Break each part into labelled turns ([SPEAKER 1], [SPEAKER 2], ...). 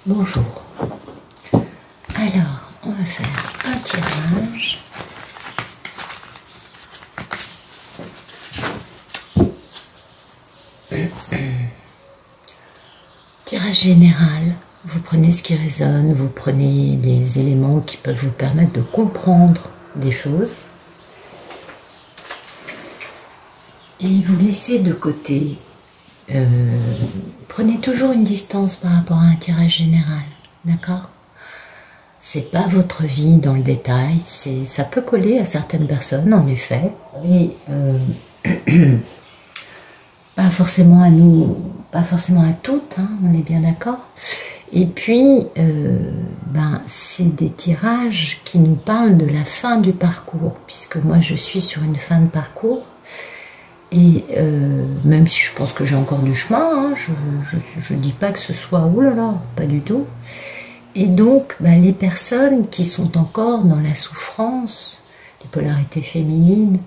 [SPEAKER 1] Bonjour. Alors, on va faire un tirage. Tirage général. Vous prenez ce qui résonne, vous prenez les éléments qui peuvent vous permettre de comprendre des choses. Et vous laissez de côté. Prenez toujours une distance par rapport à un tirage général, d'accord? C'est pas votre vie dans le détail, ça peut coller à certaines personnes, en effet, mais pas forcément à nous, pas forcément à toutes, hein, on est bien d'accord. Et puis, c'est des tirages qui nous parlent de la fin du parcours, puisque moi je suis sur une fin de parcours. Et même si je pense que j'ai encore du chemin, hein, je dis pas que ce soit oh là là, pas du tout. Et donc les personnes qui sont encore dans la souffrance, les polarités féminines,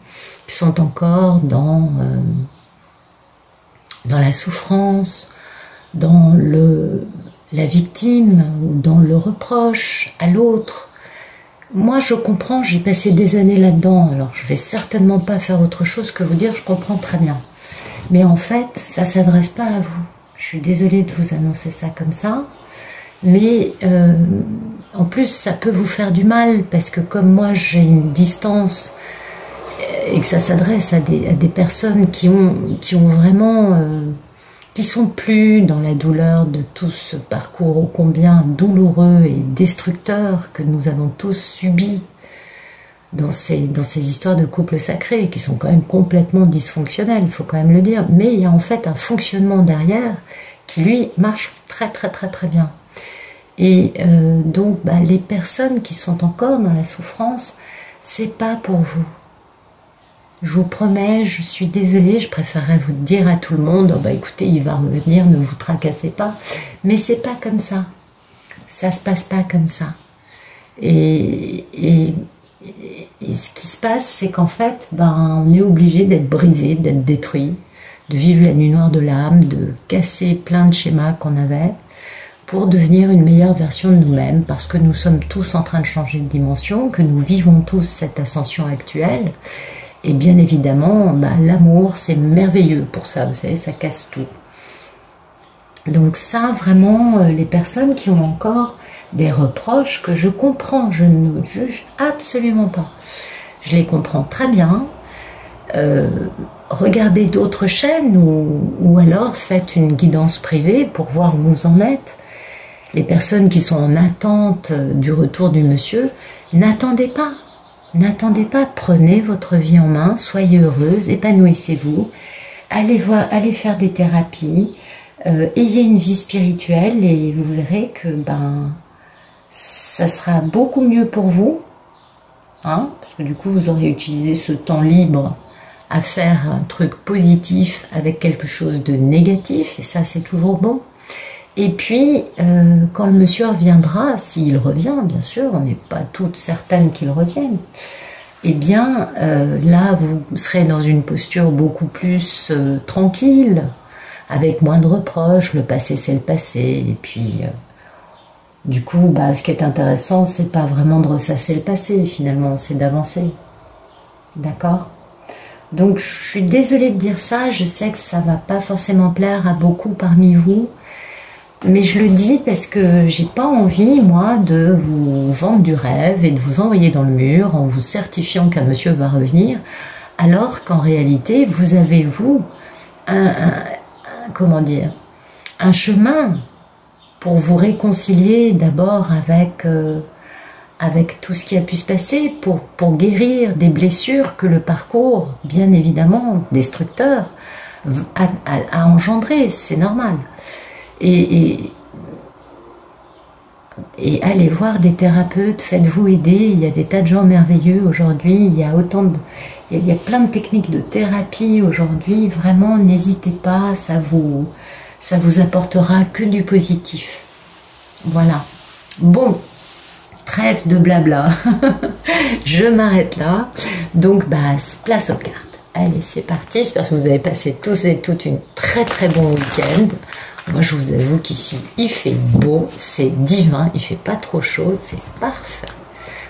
[SPEAKER 1] qui sont encore dans la souffrance, dans la victime, ou dans le reproche à l'autre. Moi, je comprends, j'ai passé des années là-dedans, alors je vais certainement pas faire autre chose que vous dire, je comprends très bien. Mais en fait, ça s'adresse pas à vous. Je suis désolée de vous annoncer ça comme ça, mais en plus, ça peut vous faire du mal, parce que comme moi, j'ai une distance, et que ça s'adresse à des personnes qui ont vraiment... qui sont plus dans la douleur de tout ce parcours ô combien douloureux et destructeur que nous avons tous subi dans ces histoires de couples sacrés qui sont quand même complètement dysfonctionnels, il faut quand même le dire, mais il y a en fait un fonctionnement derrière qui lui marche très bien. Et donc les personnes qui sont encore dans la souffrance, c'est pas pour vous. Je vous promets, je suis désolée, je préférerais vous dire à tout le monde, oh écoutez, il va revenir, ne vous tracassez pas. Mais c'est pas comme ça. Ça se passe pas comme ça. Et ce qui se passe, c'est qu'en fait, on est obligé d'être brisé, d'être détruit, de vivre la nuit noire de l'âme, de casser plein de schémas qu'on avait pour devenir une meilleure version de nous-mêmes, parce que nous sommes tous en train de changer de dimension, que nous vivons tous cette ascension actuelle. Et bien évidemment, l'amour, c'est merveilleux pour ça, vous savez, ça casse tout. Donc ça, vraiment, les personnes qui ont encore des reproches que je comprends, je ne juge absolument pas. Je les comprends très bien. Regardez d'autres chaînes ou alors faites une guidance privée pour voir où vous en êtes. Les personnes qui sont en attente du retour du monsieur, n'attendez pas. N'attendez pas, prenez votre vie en main, soyez heureuse, épanouissez-vous, allez faire des thérapies, ayez une vie spirituelle et vous verrez que ça sera beaucoup mieux pour vous, hein, parce que du coup vous aurez utilisé ce temps libre à faire un truc positif avec quelque chose de négatif, et ça c'est toujours bon. Et puis, quand le monsieur reviendra, s'il revient, bien sûr, on n'est pas toutes certaines qu'il revienne, eh bien, là, vous serez dans une posture beaucoup plus tranquille, avec moins de reproches, le passé c'est le passé, et puis, du coup, ce qui est intéressant, c'est pas vraiment de ressasser le passé, finalement, c'est d'avancer. D'accord ? Donc, je suis désolée de dire ça, je sais que ça va pas forcément plaire à beaucoup parmi vous, mais je le dis parce que j'ai pas envie, moi, de vous vendre du rêve et de vous envoyer dans le mur en vous certifiant qu'un monsieur va revenir, alors qu'en réalité, vous avez, vous, comment dire, un chemin pour vous réconcilier d'abord avec tout ce qui a pu se passer, pour guérir des blessures que le parcours, bien évidemment, destructeur, a engendré, c'est normal. Et allez voir des thérapeutes, faites-vous aider, il y a des tas de gens merveilleux aujourd'hui, il y a plein de techniques de thérapie aujourd'hui, vraiment n'hésitez pas, ça vous apportera que du positif. Voilà. Bon, trêve de blabla, je m'arrête là, donc place aux cartes. Allez, c'est parti, j'espère que vous avez passé tous et toutes une très bon week-end. Moi, je vous avoue qu'ici, il fait beau, c'est divin, il fait pas trop chaud, c'est parfait.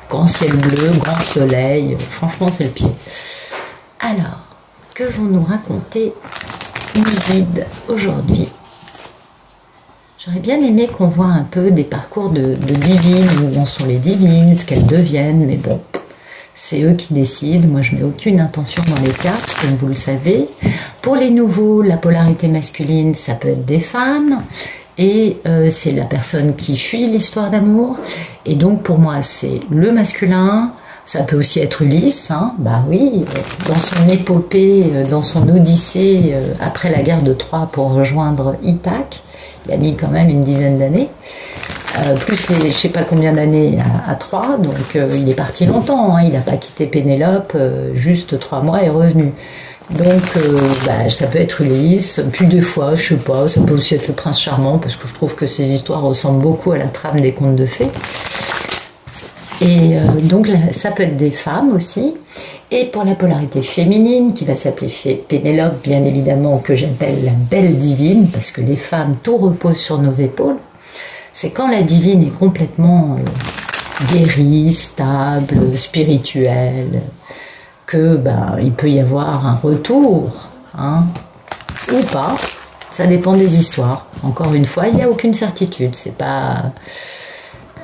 [SPEAKER 1] Grand ciel bleu, grand soleil, franchement, c'est le pied. Alors, que vont nous raconter mes guides aujourd'hui? J'aurais bien aimé qu'on voit un peu des parcours de divines, où en sont les divines, ce qu'elles deviennent, mais bon, c'est eux qui décident. Moi, je mets aucune intention dans les cartes, comme vous le savez. Pour les nouveaux, la polarité masculine, ça peut être des femmes, et c'est la personne qui fuit l'histoire d'amour. Et donc, pour moi, c'est le masculin. Ça peut aussi être Ulysse, hein, bah oui, dans son épopée, dans son odyssée après la guerre de Troie pour rejoindre Ithaque. Il a mis quand même une dizaine d'années, plus les, je sais pas combien d'années à Troie, donc il est parti longtemps, hein, il n'a pas quitté Pénélope, juste 3 mois et est revenu. Donc ça peut être Ulysse, puis des fois, je sais pas, ça peut aussi être le prince charmant, parce que je trouve que ces histoires ressemblent beaucoup à la trame des contes de fées. Et donc là, ça peut être des femmes aussi. Et pour la polarité féminine, qui va s'appeler Pénélope, bien évidemment, que j'appelle la belle divine, parce que les femmes, tout repose sur nos épaules, c'est quand la divine est complètement guérie, stable, spirituelle, que il peut y avoir un retour, hein, ou pas. Ça dépend des histoires. Encore une fois, il n'y a aucune certitude. C'est pas...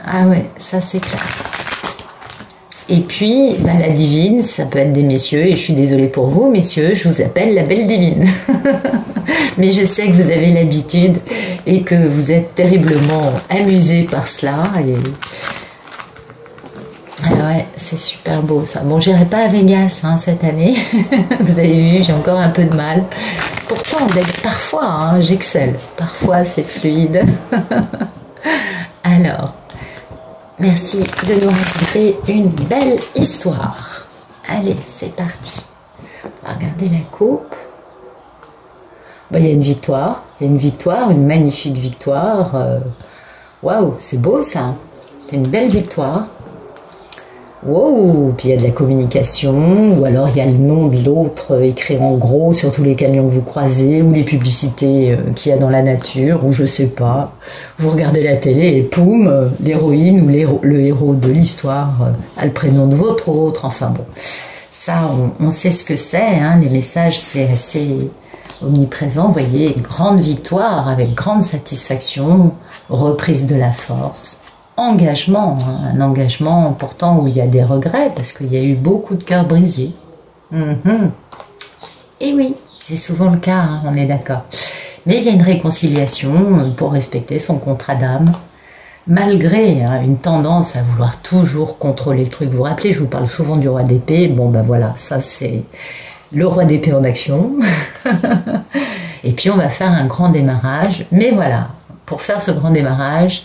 [SPEAKER 1] Ah ouais, ça c'est clair. Et puis, la divine, ça peut être des messieurs, et je suis désolée pour vous, messieurs, je vous appelle la belle divine. Mais je sais que vous avez l'habitude et que vous êtes terriblement amusés par cela. Et... Ah ouais, c'est super beau ça. Bon, j'irai pas à Vegas cette année. Vous avez vu, j'ai encore un peu de mal. Pourtant, parfois, j'excelle. Parfois, c'est fluide. Alors... Merci de nous raconter une belle histoire. Allez, c'est parti. On va regarder la coupe. Il y a une victoire. Il y a une victoire, une magnifique victoire. Waouh, c'est beau ça. C'est une belle victoire. Wow, puis il y a de la communication, ou alors il y a le nom de l'autre écrit en gros sur tous les camions que vous croisez, ou les publicités qu'il y a dans la nature, ou je sais pas. Vous regardez la télé et poum, l'héroïne ou le héros de l'histoire a le prénom de votre autre, enfin bon. Ça, on sait ce que c'est, les messages, c'est assez omniprésent. Vous voyez, grande victoire avec grande satisfaction, reprise de la force. Engagement, un engagement pourtant où il y a des regrets, parce qu'il y a eu beaucoup de cœurs brisés. Et oui, c'est souvent le cas, on est d'accord. Mais il y a une réconciliation pour respecter son contrat d'âme, malgré une tendance à vouloir toujours contrôler le truc. Vous vous rappelez, je vous parle souvent du roi d'épée. Bon voilà, ça c'est le roi d'épée en action. Et puis on va faire un grand démarrage. Mais voilà, pour faire ce grand démarrage,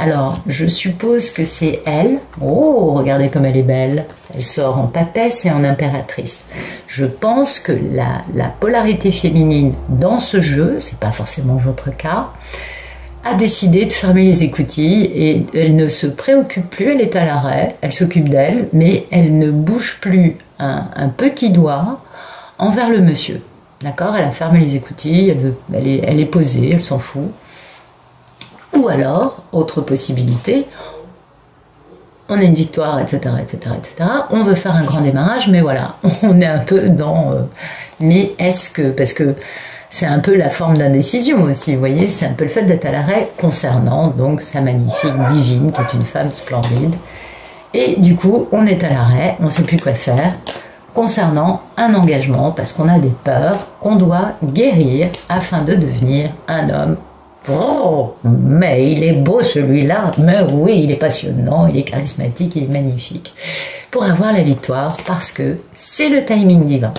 [SPEAKER 1] alors, je suppose que c'est elle. Oh, regardez comme elle est belle. Elle sort en papesse et en impératrice. Je pense que la polarité féminine dans ce jeu, c'est pas forcément votre cas, a décidé de fermer les écoutilles et elle ne se préoccupe plus, elle est à l'arrêt, elle s'occupe d'elle, mais elle ne bouge plus un petit doigt envers le monsieur. D'accord? Elle a fermé les écoutilles, elle est posée, elle s'en fout. Ou alors, autre possibilité, on a une victoire, etc., etc., etc. On veut faire un grand démarrage, mais voilà, on est un peu dans... mais est-ce que... Parce que c'est un peu la forme d'indécision aussi, vous voyez, c'est un peu le fait d'être à l'arrêt concernant donc sa magnifique divine, qui est une femme splendide. Et du coup, on est à l'arrêt, on ne sait plus quoi faire, concernant un engagement, parce qu'on a des peurs qu'on doit guérir afin de devenir un homme. Oh, mais il est beau celui-là, mais oui, il est passionnant, il est charismatique, il est magnifique. Pour avoir la victoire, parce que c'est le timing divin.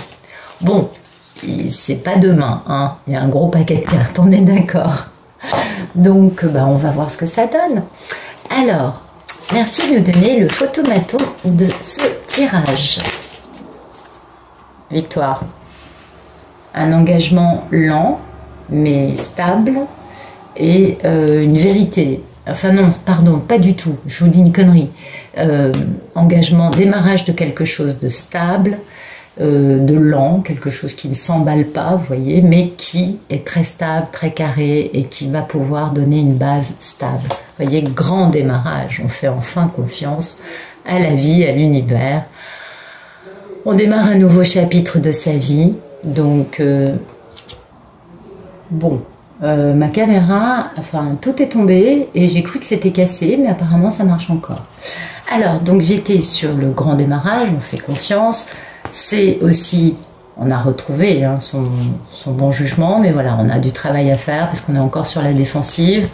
[SPEAKER 1] Bon, c'est pas demain, il y a un gros paquet de cartes, on est d'accord. Donc, on va voir ce que ça donne. Alors, merci de donner le photomaton de ce tirage. Victoire. Un engagement lent, mais stable. Et une vérité, enfin non, pardon, pas du tout, je vous dis une connerie, engagement, démarrage de quelque chose de stable, de lent, quelque chose qui ne s'emballe pas, vous voyez, mais qui est très stable, très carré et qui va pouvoir donner une base stable. Vous voyez, grand démarrage, on fait enfin confiance à la vie, à l'univers. On démarre un nouveau chapitre de sa vie, donc bon, ma caméra, enfin tout est tombé et j'ai cru que c'était cassé, mais apparemment ça marche encore. Alors, donc j'étais sur le grand démarrage, on fait confiance, c'est aussi, on a retrouvé hein, son bon jugement, mais voilà, on a du travail à faire parce qu'on est encore sur la défensive,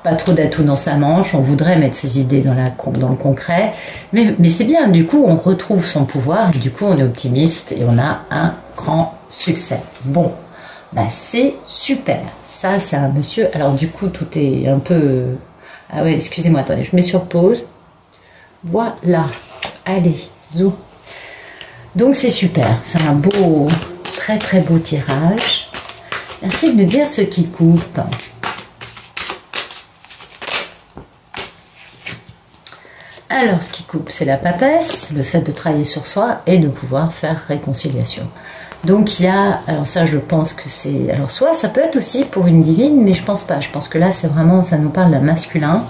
[SPEAKER 1] pas trop d'atouts dans sa manche, on voudrait mettre ses idées dans le concret, mais c'est bien, du coup on retrouve son pouvoir, et du coup on est optimiste et on a un grand succès. Bon, bah c'est super, ça c'est un monsieur, alors du coup tout est un peu, ah ouais excusez-moi, attendez, je mets sur pause, voilà, allez, zou. Donc c'est super, c'est un beau, très très beau tirage, merci de me dire ce qui coupe. Alors, ce qui coupe, c'est la papesse, le fait de travailler sur soi et de pouvoir faire réconciliation. Donc, il y a, alors ça, je pense que c'est, alors soit ça peut être aussi pour une divine, mais je pense pas. Je pense que là, c'est vraiment, ça nous parle d'un masculin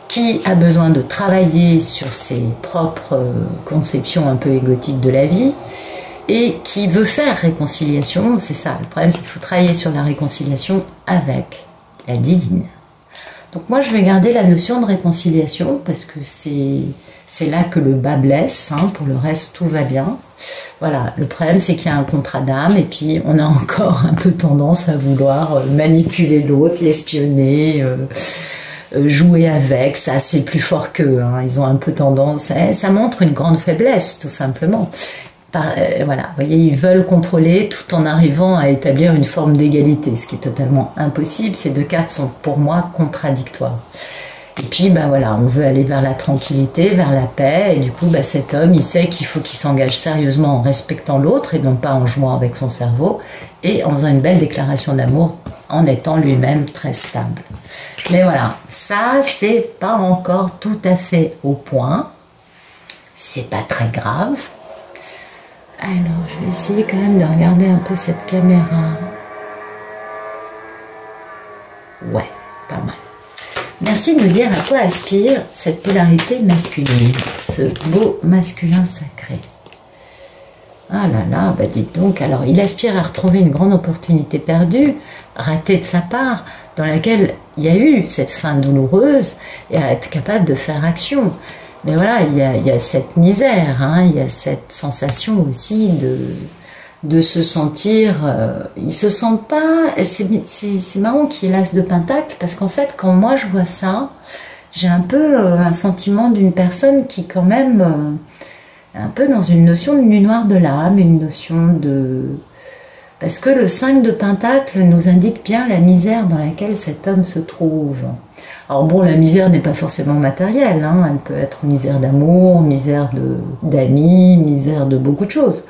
[SPEAKER 1] qui a besoin de travailler sur ses propres conceptions un peu égotiques de la vie et qui veut faire réconciliation. C'est ça, le problème, c'est qu'il faut travailler sur la réconciliation avec la divine. Donc moi, je vais garder la notion de réconciliation parce que c'est là que le bas blesse. Hein, pour le reste, tout va bien. Voilà, le problème, c'est qu'il y a un contrat d'âme et puis on a encore un peu tendance à vouloir manipuler l'autre, l'espionner, jouer avec. Ça, c'est plus fort qu'eux. Hein, ils ont un peu tendance... ça montre une grande faiblesse, tout simplement. Voilà, vous voyez, ils veulent contrôler tout en arrivant à établir une forme d'égalité, ce qui est totalement impossible. Ces deux cartes sont pour moi contradictoires. Et puis, ben voilà, on veut aller vers la tranquillité, vers la paix, et du coup, ben, cet homme, il sait qu'il faut qu'il s'engage sérieusement en respectant l'autre et non pas en jouant avec son cerveau et en faisant une belle déclaration d'amour en étant lui-même très stable. Mais voilà, ça, c'est pas encore tout à fait au point. C'est pas très grave. Alors, je vais essayer quand même de regarder un peu cette caméra. Ouais, pas mal. Merci de me dire à quoi aspire cette polarité masculine, ce beau masculin sacré. Ah là là, bah dites donc, alors il aspire à retrouver une grande opportunité perdue, ratée de sa part, dans laquelle il y a eu cette fin douloureuse, et à être capable de faire action. Mais voilà, il y a cette misère, hein, il y a cette sensation aussi de se sentir... ils se sentent pas... C'est marrant qu'il y ait l'as de pentacle, parce qu'en fait, quand moi je vois ça, j'ai un peu un sentiment d'une personne qui quand même... un peu dans une notion de nuit noire de l'âme, une notion de... Parce que le 5 de pentacle nous indique bien la misère dans laquelle cet homme se trouve. Alors bon, la misère n'est pas forcément matérielle, hein, elle peut être misère d'amour, misère d'amis, misère de beaucoup de choses.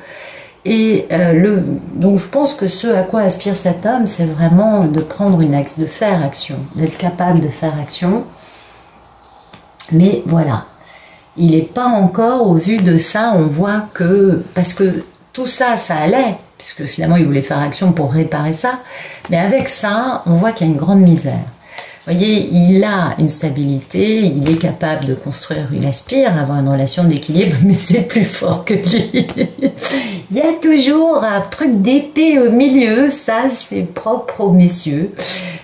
[SPEAKER 1] Et donc je pense que ce à quoi aspire cet homme, c'est vraiment de prendre une axe, de faire action, d'être capable de faire action. Mais voilà, il n'est pas encore, au vu de ça, on voit que, parce que tout ça, ça allait, puisque finalement il voulait faire action pour réparer ça, mais avec ça, on voit qu'il y a une grande misère. Vous voyez, il a une stabilité, il est capable de construire, il aspire à avoir une relation d'équilibre, mais c'est plus fort que lui. Il y a toujours un truc d'épée au milieu, ça c'est propre aux messieurs.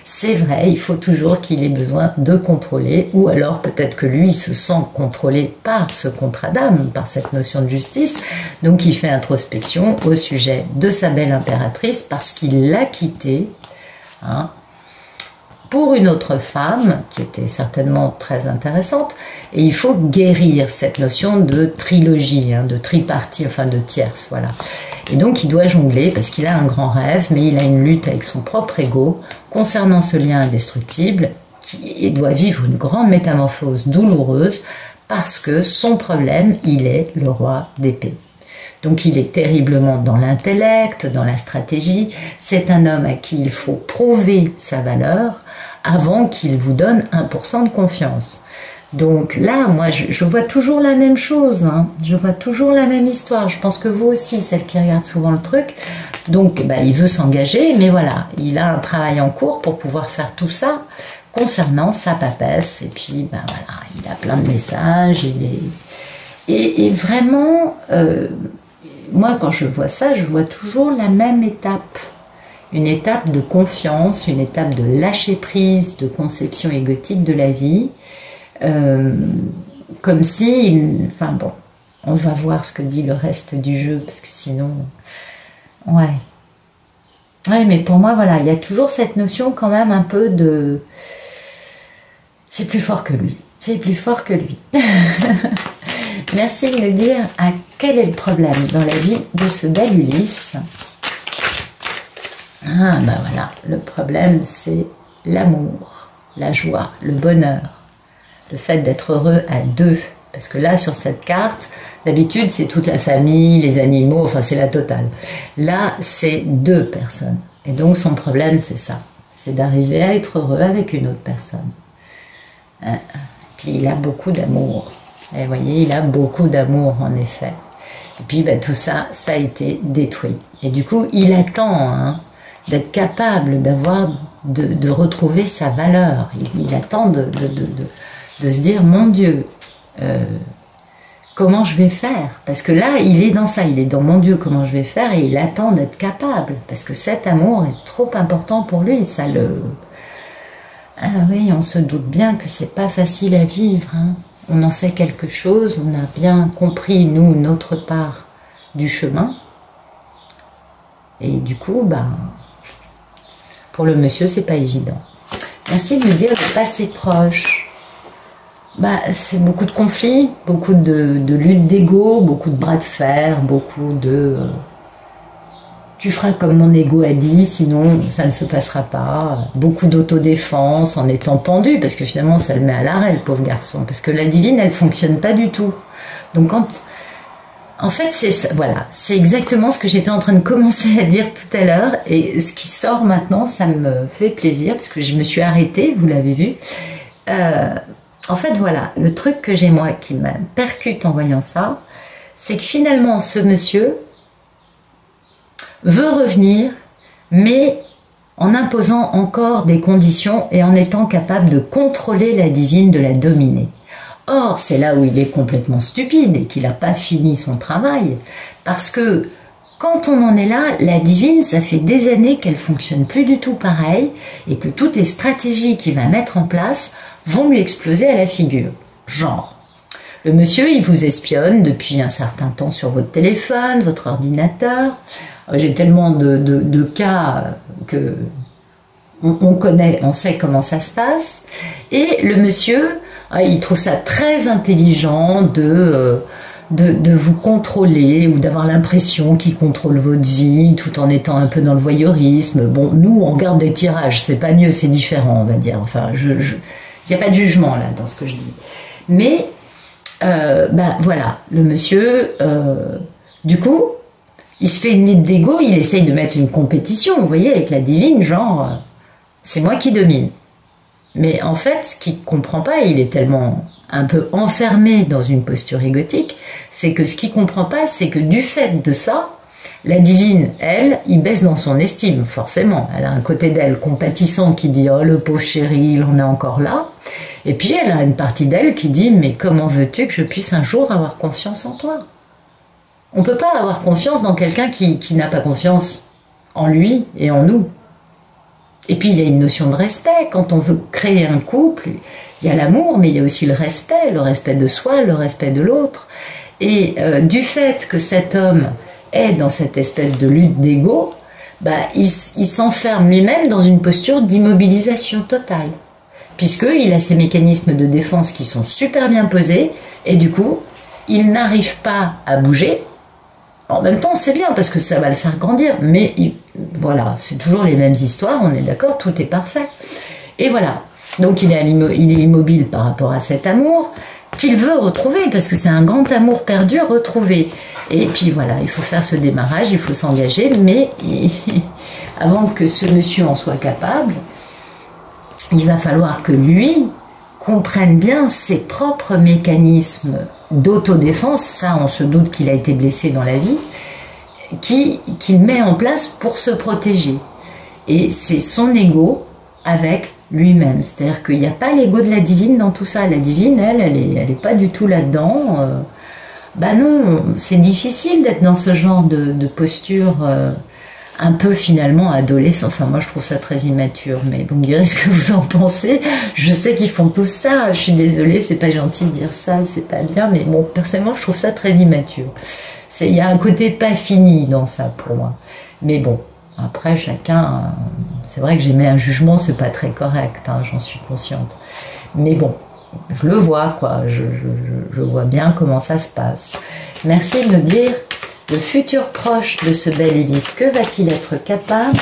[SPEAKER 1] C'est vrai, il faut toujours qu'il ait besoin de contrôler, ou alors peut-être que lui se sent contrôlé par ce contrat d'âme, par cette notion de justice, donc il fait introspection au sujet de sa belle impératrice parce qu'il l'a quittée, hein, pour une autre femme, qui était certainement très intéressante, et il faut guérir cette notion de trilogie, hein, de tripartie, enfin de tierce, voilà. Et donc il doit jongler, parce qu'il a un grand rêve, mais il a une lutte avec son propre ego, concernant ce lien indestructible, qui doit vivre une grande métamorphose douloureuse, parce que son problème, il est le roi d'épée. Donc il est terriblement dans l'intellect, dans la stratégie. C'est un homme à qui il faut prouver sa valeur avant qu'il vous donne 1% de confiance. Donc là, moi, je vois toujours la même chose, hein. Je vois toujours la même histoire. Je pense que vous aussi, celle qui regarde souvent le truc. Donc, bah, il veut s'engager, mais voilà, il a un travail en cours pour pouvoir faire tout ça concernant sa papesse. Et puis, bah, voilà, il a plein de messages. Et vraiment, moi, quand je vois ça, je vois toujours la même étape. Une étape de confiance, une étape de lâcher prise, de conception égotique de la vie. Comme si, enfin bon, on va voir ce que dit le reste du jeu, parce que sinon, ouais, mais pour moi, voilà, il y a toujours cette notion quand même un peu de, c'est plus fort que lui, c'est plus fort que lui. Merci de me dire quel est le problème dans la vie de ce bel Ulysse. Ah ben voilà, le problème c'est l'amour, la joie, le bonheur. Le fait d'être heureux à deux. Parce que là, sur cette carte, d'habitude, c'est toute la famille, les animaux, enfin, c'est la totale. Là, c'est deux personnes. Et donc, son problème, c'est ça. C'est d'arriver à être heureux avec une autre personne. Puis, il a beaucoup d'amour. Et vous voyez, il a beaucoup d'amour, en effet. Et puis, ben, tout ça, ça a été détruit. Et du coup, il attend hein, d'être capable de retrouver sa valeur. Il attend de se dire, mon Dieu, comment je vais faire? Parce que là, il est dans ça, il est dans mon Dieu, comment je vais faire? Et il attend d'être capable, parce que cet amour est trop important pour lui, ça le... Ah oui, on se doute bien que c'est pas facile à vivre, hein. On en sait quelque chose, on a bien compris, nous, notre part du chemin. Et du coup, ben, pour le monsieur, c'est pas évident. Merci de me dire le passé proche. Bah, c'est beaucoup de conflits, beaucoup de luttes d'ego, beaucoup de bras de fer, beaucoup de tu feras comme mon ego a dit, sinon ça ne se passera pas. Beaucoup d'autodéfense en étant pendu, parce que finalement ça le met à l'arrêt, le pauvre garçon, parce que la divine elle fonctionne pas du tout. Donc en fait voilà, c'est exactement ce que j'étais en train de commencer à dire tout à l'heure, et ce qui sort maintenant ça me fait plaisir parce que je me suis arrêtée, vous l'avez vu. En fait, voilà, le truc que j'ai moi qui me percute en voyant ça, c'est que finalement, ce monsieur veut revenir, mais en imposant encore des conditions et en étant capable de contrôler la divine, de la dominer. Or, c'est là où il est complètement stupide et qu'il n'a pas fini son travail, parce que quand on en est là, la divine, ça fait des années qu'elle fonctionne plus du tout pareil et que toutes les stratégies qu'il va mettre en place vont lui exploser à la figure. Genre, le monsieur, il vous espionne depuis un certain temps sur votre téléphone, votre ordinateur. J'ai tellement de cas que on connaît, on sait comment ça se passe. Et le monsieur, il trouve ça très intelligent de vous contrôler ou d'avoir l'impression qu'il contrôle votre vie tout en étant un peu dans le voyeurisme. Bon, nous, on regarde des tirages, c'est pas mieux, c'est différent, on va dire. Enfin, il n'y a pas de jugement là dans ce que je dis. Mais, bah voilà, le monsieur, du coup, il se fait une lutte d'ego, il essaye de mettre une compétition, vous voyez, avec la divine, genre, c'est moi qui domine. Mais en fait, ce qu'il ne comprend pas, il est tellement un peu enfermé dans une posture égotique, c'est que ce qu'il ne comprend pas, c'est que du fait de ça, la divine, elle, il baisse dans son estime, forcément. Elle a un côté d'elle compatissant qui dit « Oh, le pauvre chéri, il en est encore là ». Et puis, elle a une partie d'elle qui dit « Mais comment veux-tu que je puisse un jour avoir confiance en toi ?» On ne peut pas avoir confiance dans quelqu'un qui n'a pas confiance en lui et en nous. Et puis, il y a une notion de respect. Quand on veut créer un couple, il y a l'amour, mais il y a aussi le respect de soi, le respect de l'autre. Et du fait que cet homme est dans cette espèce de lutte d'ego, bah, il s'enferme lui-même dans une posture d'immobilisation totale. Puisqu'il a ses mécanismes de défense qui sont super bien posés, et du coup, il n'arrive pas à bouger. En même temps, c'est bien parce que ça va le faire grandir, mais voilà, c'est toujours les mêmes histoires, on est d'accord, tout est parfait. Et voilà, donc il est immobile par rapport à cet amour qu'il veut retrouver, parce que c'est un grand amour perdu retrouvé. Et puis voilà, il faut faire ce démarrage, il faut s'engager, mais avant que ce monsieur en soit capable, il va falloir que lui comprenne bien ses propres mécanismes d'autodéfense, ça on se doute qu'il a été blessé dans la vie, qu'il met en place pour se protéger. Et c'est son ego avec lui-même. C'est-à-dire qu'il n'y a pas l'ego de la divine dans tout ça. La divine, elle est pas du tout là-dedans. Bah non, c'est difficile d'être dans ce genre de posture un peu finalement adolescent. Enfin, moi je trouve ça très immature, mais vous me direz ce que vous en pensez. Je sais qu'ils font tout ça, je suis désolée, c'est pas gentil de dire ça, c'est pas bien, mais bon, personnellement je trouve ça très immature. Il y a un côté pas fini dans ça pour moi. Mais bon, après chacun, c'est vrai que j'émets un jugement, c'est pas très correct, hein, j'en suis consciente. Mais bon, je le vois quoi, je vois bien comment ça se passe. Merci de nous dire le futur proche de ce bel Ulysse, que va-t-il être capable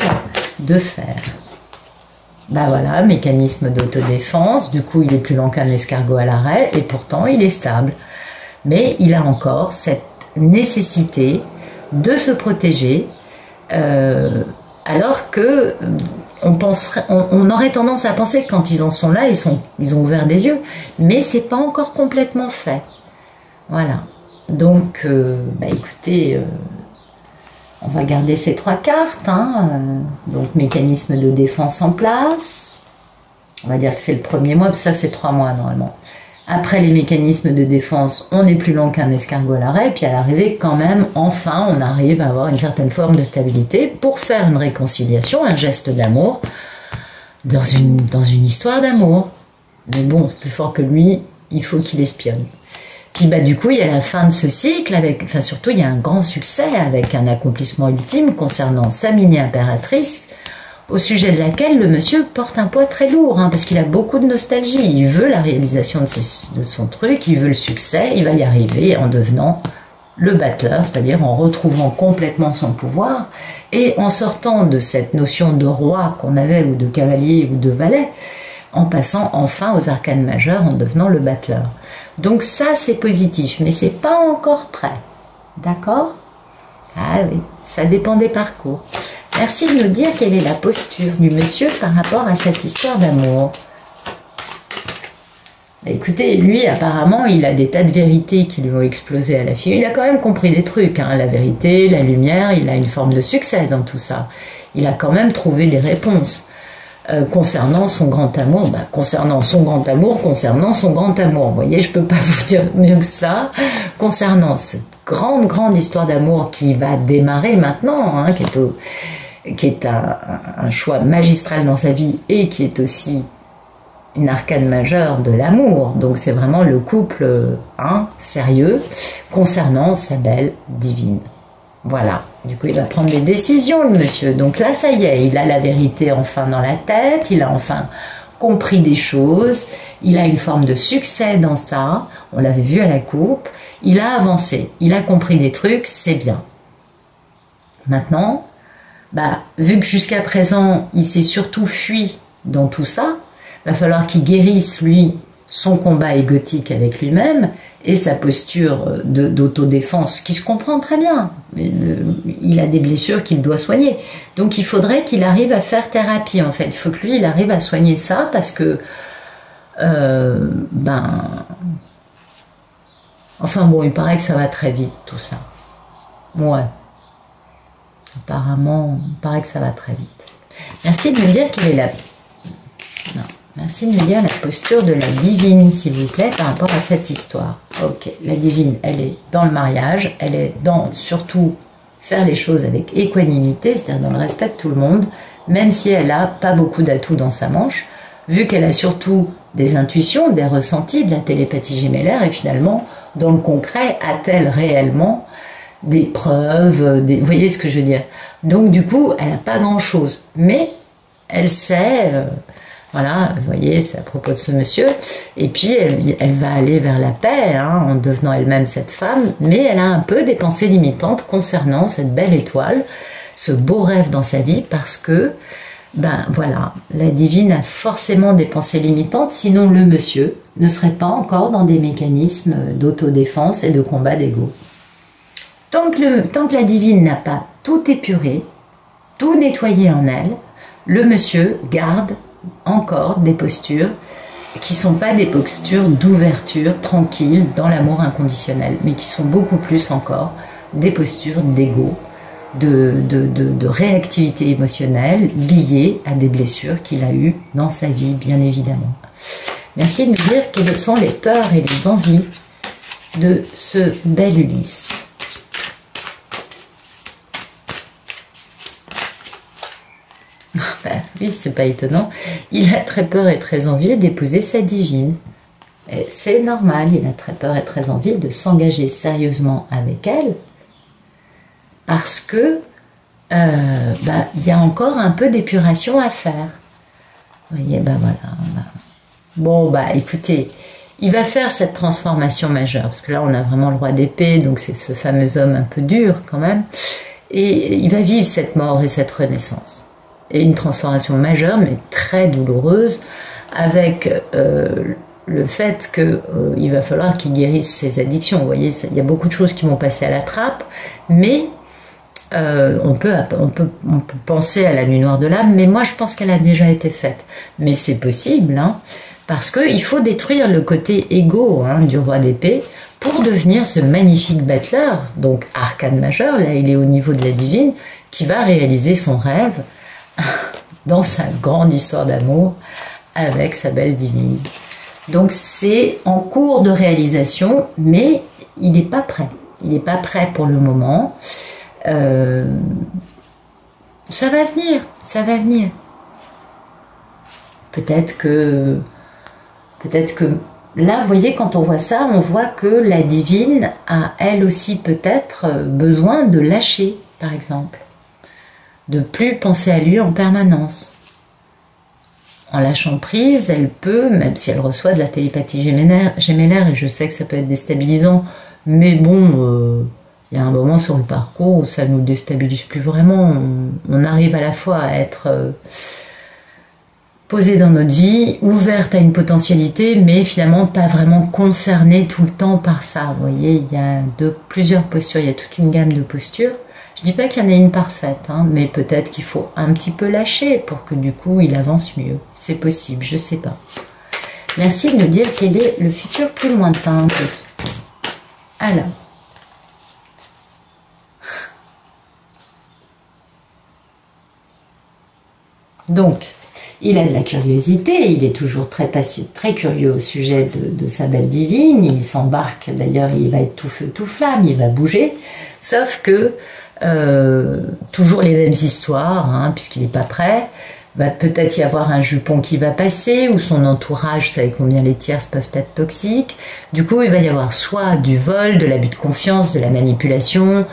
[SPEAKER 1] de faire? Ben voilà, mécanisme d'autodéfense, du coup il est plus lent qu'un escargot à l'arrêt, et pourtant il est stable. Mais il a encore cette nécessité de se protéger, alors que on aurait tendance à penser que quand ils en sont là, ils ont ouvert des yeux, mais c'est pas encore complètement fait. Voilà. Donc, bah écoutez, on va garder ces 3 cartes. Hein, donc, mécanisme de défense en place. On va dire que c'est le premier mois, ça c'est 3 mois normalement. Après les mécanismes de défense, on n'est plus lent qu'un escargot à l'arrêt. Puis à l'arrivée, quand même, enfin, on arrive à avoir une certaine forme de stabilité pour faire une réconciliation, un geste d'amour dans une histoire d'amour. Mais bon, plus fort que lui, il faut qu'il espionne. Puis bah du coup il y a la fin de ce cycle avec, enfin surtout il y a un grand succès avec un accomplissement ultime concernant sa mini-impératrice, au sujet de laquelle le monsieur porte un poids très lourd, hein, parce qu'il a beaucoup de nostalgie. Il veut la réalisation de son truc, il veut le succès, il va y arriver en devenant le battleur, c'est-à-dire en retrouvant complètement son pouvoir et en sortant de cette notion de roi qu'on avait ou de cavalier ou de valet, en passant enfin aux arcanes majeures, en devenant le battleur. Donc ça, c'est positif, mais c'est pas encore prêt. D'accord? Ah oui, ça dépend des parcours. Merci de nous dire quelle est la posture du monsieur par rapport à cette histoire d'amour. Écoutez, lui, apparemment, il a des tas de vérités qui lui ont explosé à la figure. Il a quand même compris des trucs, hein, la vérité, la lumière, il a une forme de succès dans tout ça. Il a quand même trouvé des réponses. Concernant son grand amour, concernant son grand amour, vous voyez, je peux pas vous dire mieux que ça, concernant cette grande histoire d'amour qui va démarrer maintenant, hein, qui est un choix magistral dans sa vie et qui est aussi une arcane majeure de l'amour, donc c'est vraiment le couple sérieux, concernant sa belle divine. Voilà, du coup il va prendre des décisions le monsieur, donc là ça y est, il a la vérité enfin dans la tête, il a enfin compris des choses, il a une forme de succès dans ça, on l'avait vu à la coupe, il a avancé, il a compris des trucs, c'est bien. Maintenant, vu que jusqu'à présent il s'est surtout fui dans tout ça, va falloir qu'il guérisse lui son combat égotique avec lui-même et sa posture d'autodéfense qui se comprend très bien. Il a des blessures qu'il doit soigner. Donc il faudrait qu'il arrive à faire thérapie en fait. Il faut que lui il arrive à soigner ça parce que enfin bon, il paraît que ça va très vite tout ça. Ouais. Apparemment, il paraît que ça va très vite. Merci de me dire qu'il est là. Non. Merci de me dire la posture de la divine, s'il vous plaît, par rapport à cette histoire. Ok, la divine, elle est dans le mariage, elle est dans, surtout, faire les choses avec équanimité, c'est-à-dire dans le respect de tout le monde, même si elle n'a pas beaucoup d'atouts dans sa manche, vu qu'elle a surtout des intuitions, des ressentis, de la télépathie gémellaire, et finalement, dans le concret, a-t-elle réellement des preuves, vous voyez ce que je veux dire? Donc du coup, elle n'a pas grand-chose, mais elle sait... Voilà, vous voyez, c'est à propos de ce monsieur. Et puis, elle va aller vers la paix, hein, en devenant elle-même cette femme. Mais elle a un peu des pensées limitantes concernant cette belle étoile, ce beau rêve dans sa vie, parce que, voilà, la divine a forcément des pensées limitantes, sinon le monsieur ne serait pas encore dans des mécanismes d'autodéfense et de combat d'ego. Tant que la divine n'a pas tout épuré, tout nettoyé en elle, le monsieur garde encore des postures qui sont pas des postures d'ouverture tranquille dans l'amour inconditionnel, mais qui sont beaucoup plus encore des postures d'ego, de réactivité émotionnelle liée à des blessures qu'il a eues dans sa vie, bien évidemment. Merci de me dire quelles sont les peurs et les envies de ce bel Ulysse. Ben, oui, c'est pas étonnant. Il a très peur et très envie d'épouser sa divine. C'est normal, il a très peur et très envie de s'engager sérieusement avec elle parce que il y a encore un peu d'épuration à faire. Vous voyez, ben voilà. Bon, bah écoutez, il va faire cette transformation majeure, parce que là on a vraiment le roi d'épée, donc c'est ce fameux homme un peu dur quand même, et il va vivre cette mort et cette renaissance. Et une transformation majeure, mais très douloureuse, avec le fait qu'il va falloir qu'il guérisse ses addictions. Vous voyez, il y a beaucoup de choses qui vont passer à la trappe, mais on peut penser à la nuit noire de l'âme, mais moi je pense qu'elle a déjà été faite. Mais c'est possible, hein, parce qu'il faut détruire le côté égo du roi d'épée pour devenir ce magnifique battleur, donc arcane majeur, là il est au niveau de la divine, qui va réaliser son rêve dans sa grande histoire d'amour avec sa belle divine. Donc c'est en cours de réalisation, mais il n'est pas prêt. Il n'est pas prêt pour le moment. Ça va venir, ça va venir. Peut-être que là, vous voyez, quand on voit ça, on voit que la divine a elle aussi peut-être besoin de lâcher, par exemple. De plus penser à lui en permanence. En lâchant prise, elle peut, même si elle reçoit de la télépathie gémellaire, et je sais que ça peut être déstabilisant, mais bon, il y a un moment sur le parcours où ça nous déstabilise plus vraiment. On arrive à la fois à être posé dans notre vie, ouverte à une potentialité, mais finalement pas vraiment concernée tout le temps par ça. Vous voyez, il y a plusieurs postures, il y a toute une gamme de postures. Je dis pas qu'il y en ait une parfaite, mais peut-être qu'il faut un petit peu lâcher pour que du coup il avance mieux. C'est possible, je sais pas. Merci de me dire quel est le futur plus lointain. Alors. Donc, il a de la curiosité, il est toujours très curieux au sujet de sa belle divine, il s'embarque, d'ailleurs il va être tout feu, tout flamme, il va bouger, sauf que toujours les mêmes histoires, puisqu'il n'est pas prêt. Va peut-être y avoir un jupon qui va passer, ou son entourage, vous savez combien les tierces peuvent être toxiques. Du coup, il va y avoir soit du vol, de l'abus de confiance, de la manipulation,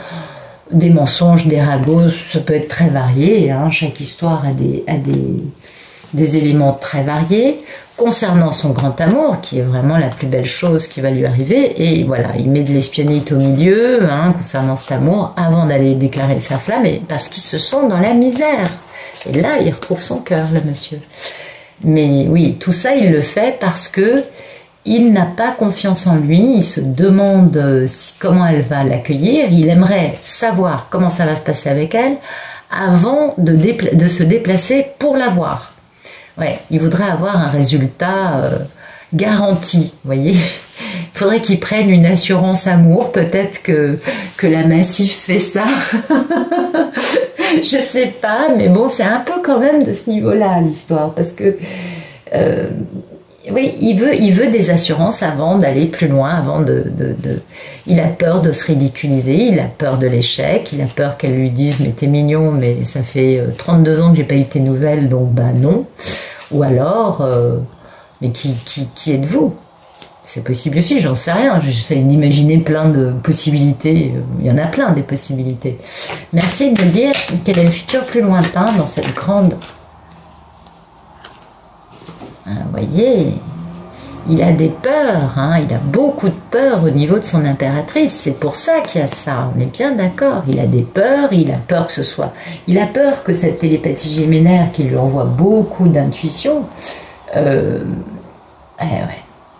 [SPEAKER 1] des mensonges, des ragots, ça peut être très varié. Chaque histoire a des éléments très variés. Concernant son grand amour, qui est vraiment la plus belle chose qui va lui arriver, et voilà, il met de l'espionnite au milieu, concernant cet amour, avant d'aller déclarer sa flamme, et parce qu'il se sent dans la misère. Et là, il retrouve son cœur, le monsieur. Mais oui, tout ça, il le fait parce que il n'a pas confiance en lui, il se demande comment elle va l'accueillir, il aimerait savoir comment ça va se passer avec elle, avant de se déplacer pour la voir. Ouais, il voudrait avoir un résultat garanti, vous voyez. Il faudrait qu'il prenne une assurance amour, peut-être que la Massif fait ça. Je sais pas, mais bon, c'est un peu quand même de ce niveau-là, l'histoire, parce que oui, il veut des assurances avant d'aller plus loin, avant il a peur de se ridiculiser, il a peur de l'échec, il a peur qu'elle lui dise « mais t'es mignon, mais ça fait 32 ans que j'ai pas eu tes nouvelles, donc bah non ». Ou alors, mais qui êtes-vous? C'est possible aussi, j'en sais rien, j'essaie d'imaginer plein de possibilités, il y en a plein des possibilités. Merci de me dire quel est le futur plus lointain dans cette grande... Vous voyez, il a des peurs, il a beaucoup de peurs au niveau de son impératrice, c'est pour ça qu'il y a ça, on est bien d'accord, il a des peurs, il a peur que ce soit... Il a peur que cette télépathie gémellaire qui lui envoie beaucoup d'intuition, ouais.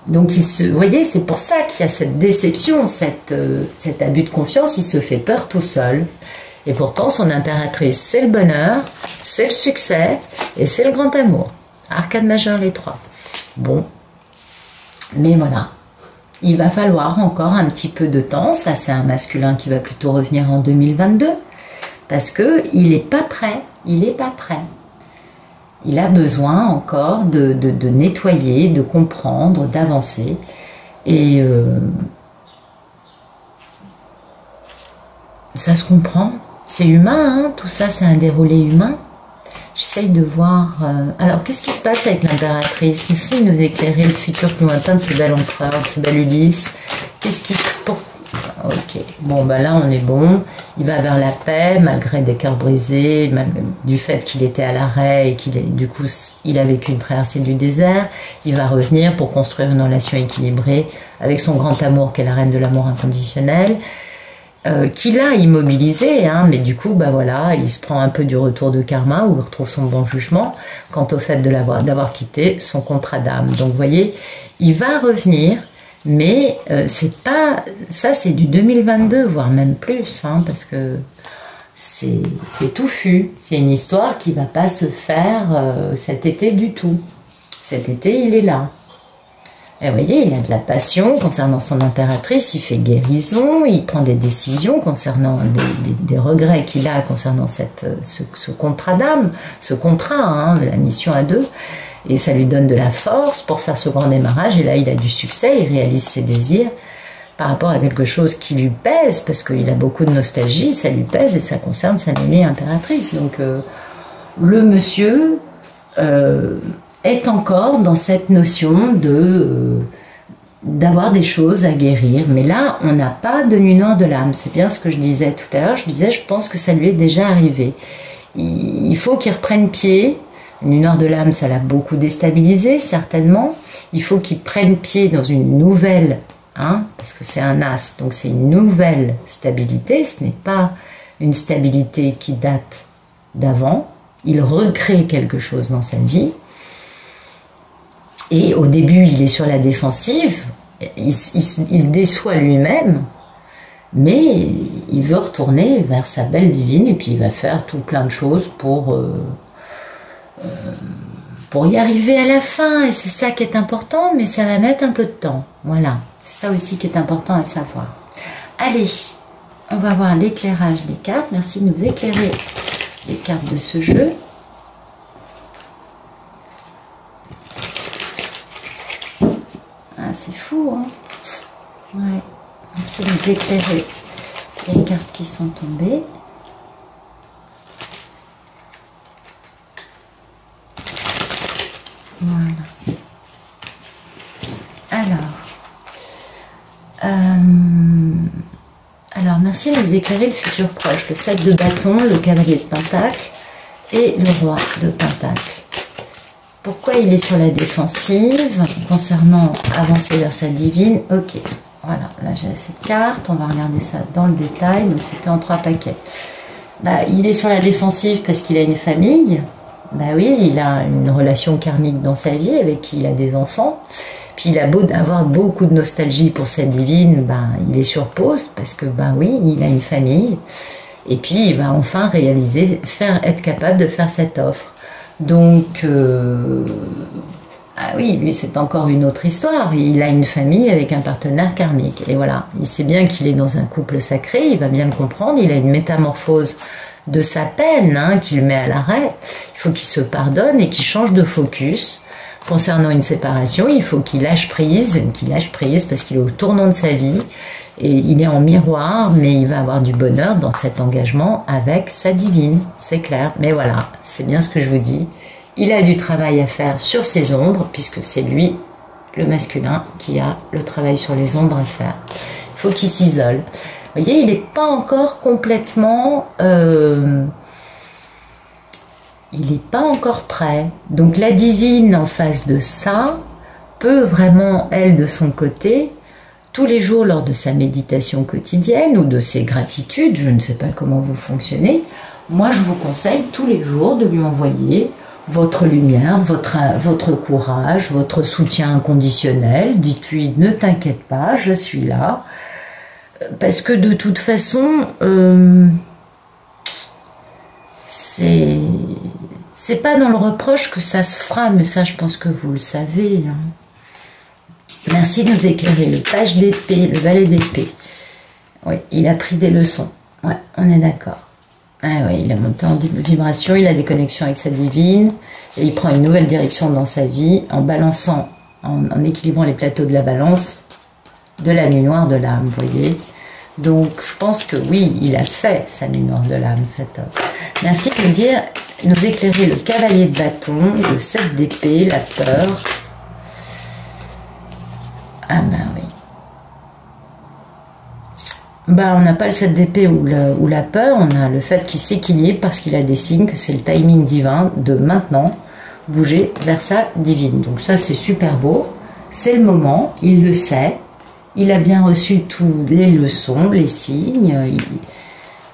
[SPEAKER 1] Donc, vous voyez, c'est pour ça qu'il y a cette déception, cet abus de confiance, il se fait peur tout seul. Et pourtant, son impératrice, c'est le bonheur, c'est le succès et c'est le grand amour. Arcane majeur, les trois. Bon, Mais voilà, il va falloir encore un petit peu de temps. Ça, c'est un masculin qui va plutôt revenir en 2022 parce qu'il n'est pas prêt. Il n'est pas prêt. Il a besoin encore de nettoyer, de comprendre, d'avancer. Et ça se comprend. C'est humain, hein, tout ça, c'est un déroulé humain. J'essaye de voir... Alors, qu'est-ce qui se passe avec l'impératrice? Merci de nous éclairer le futur plus lointain de ce bel empereur, de ce bel Ulysse. Qu'est-ce qui... Ok, bon, bah là, on est bon. Il va vers la paix, malgré des cœurs brisés, du fait qu'il était à l'arrêt et du coup, il a vécu une traversée du désert. Il va revenir pour construire une relation équilibrée avec son grand amour, qui est la reine de l'amour inconditionnel. Qu'il a immobilisé, hein, mais du coup, bah voilà, il se prend un peu du retour de karma où il retrouve son bon jugement quant au fait d'avoir quitté son contrat d'âme. Donc, vous voyez, il va revenir, mais c'est pas ça, c'est du 2022, voire même plus, hein, parce que c'est touffu. C'est une histoire qui va pas se faire cet été du tout. Cet été, il est là. Et vous voyez, il a de la passion concernant son impératrice, il fait guérison, il prend des décisions concernant des regrets qu'il a concernant ce contrat d'âme, ce contrat, hein, la mission à deux. Et ça lui donne de la force pour faire ce grand démarrage. Et là, il a du succès, il réalise ses désirs par rapport à quelque chose qui lui pèse, parce qu'il a beaucoup de nostalgie, ça lui pèse et ça concerne sa nénée impératrice. Donc, le monsieur... est encore dans cette notion d'avoir des choses à guérir. Mais là, on n'a pas de nuit noire de l'âme. C'est bien ce que je disais tout à l'heure. Je disais, je pense que ça lui est déjà arrivé. Il faut qu'il reprenne pied. Une nuit noire de l'âme, ça l'a beaucoup déstabilisé, certainement. Il faut qu'il prenne pied dans une nouvelle, hein, parce que c'est un as, donc c'est une nouvelle stabilité. Ce n'est pas une stabilité qui date d'avant. Il recrée quelque chose dans sa vie. Et au début, il est sur la défensive, il se déçoit lui-même, mais il veut retourner vers sa belle divine et puis il va faire tout plein de choses pour y arriver à la fin. Et c'est ça qui est important, mais ça va mettre un peu de temps. Voilà, c'est ça aussi qui est important à savoir. Allez, on va voir l'éclairage des cartes. Merci de nous éclairer les cartes de ce jeu. C'est fou, hein? Ouais. Merci de nous éclairer les cartes qui sont tombées. Voilà. Alors, merci de nous éclairer le futur proche. Le 7 de bâton, le cavalier de pentacle et le roi de pentacle. Pourquoi il est sur la défensive concernant avancer vers sa divine? Ok, voilà, là j'ai assez de cartes, on va regarder ça dans le détail, donc c'était en 3 paquets. Bah, il est sur la défensive parce qu'il a une famille, bah oui, il a une relation karmique dans sa vie avec qui il a des enfants, puis il a beau avoir beaucoup de nostalgie pour sa divine, bah, il est sur pause parce que bah oui, il a une famille, et puis il va enfin réaliser, être capable de faire cette offre. Donc, ah oui, lui c'est encore une autre histoire. Il a une famille avec un partenaire karmique. Et voilà, il sait bien qu'il est dans un couple sacré, il va bien le comprendre. Il a une métamorphose de sa peine, hein, qu'il met à l'arrêt. Il faut qu'il se pardonne et qu'il change de focus. Concernant une séparation, il faut qu'il lâche prise parce qu'il est au tournant de sa vie. Et il est en miroir, mais il va avoir du bonheur dans cet engagement avec sa divine, c'est clair. Mais voilà, c'est bien ce que je vous dis. Il a du travail à faire sur ses ombres, puisque c'est lui, le masculin, qui a le travail sur les ombres à faire. Il faut qu'il s'isole. Vous voyez, il n'est pas encore complètement... il n'est pas encore prêt. Donc la divine en face de ça peut vraiment, elle, de son côté... tous les jours lors de sa méditation quotidienne ou de ses gratitudes, je ne sais pas comment vous fonctionnez, moi je vous conseille tous les jours de lui envoyer votre lumière, votre courage, votre soutien inconditionnel. Dites-lui, ne t'inquiète pas, je suis là. Parce que de toute façon, c'est pas dans le reproche que ça se fera, mais ça je pense que vous le savez, hein. Merci de nous éclairer. Le page d'épée, le valet d'épée. Oui, il a pris des leçons. Ouais, on est d'accord. Ah oui, il a monté en vibration, il a des connexions avec sa divine, et il prend une nouvelle direction dans sa vie en balançant, en équilibrant les plateaux de la balance de la nuit noire de l'âme, vous voyez. Donc, je pense que oui, il a fait sa nuit noire de l'âme, cet homme. Merci de nous éclairer le cavalier de bâton, le 7 d'épée, la peur. Ah ben oui. Ben, on n'a pas le 7 d'épée ou la peur, on a le fait qu'il s'équilibre parce qu'il a des signes que c'est le timing divin de maintenant bouger vers sa divine. Donc ça, c'est super beau. C'est le moment, il le sait. Il a bien reçu toutes les leçons, les signes.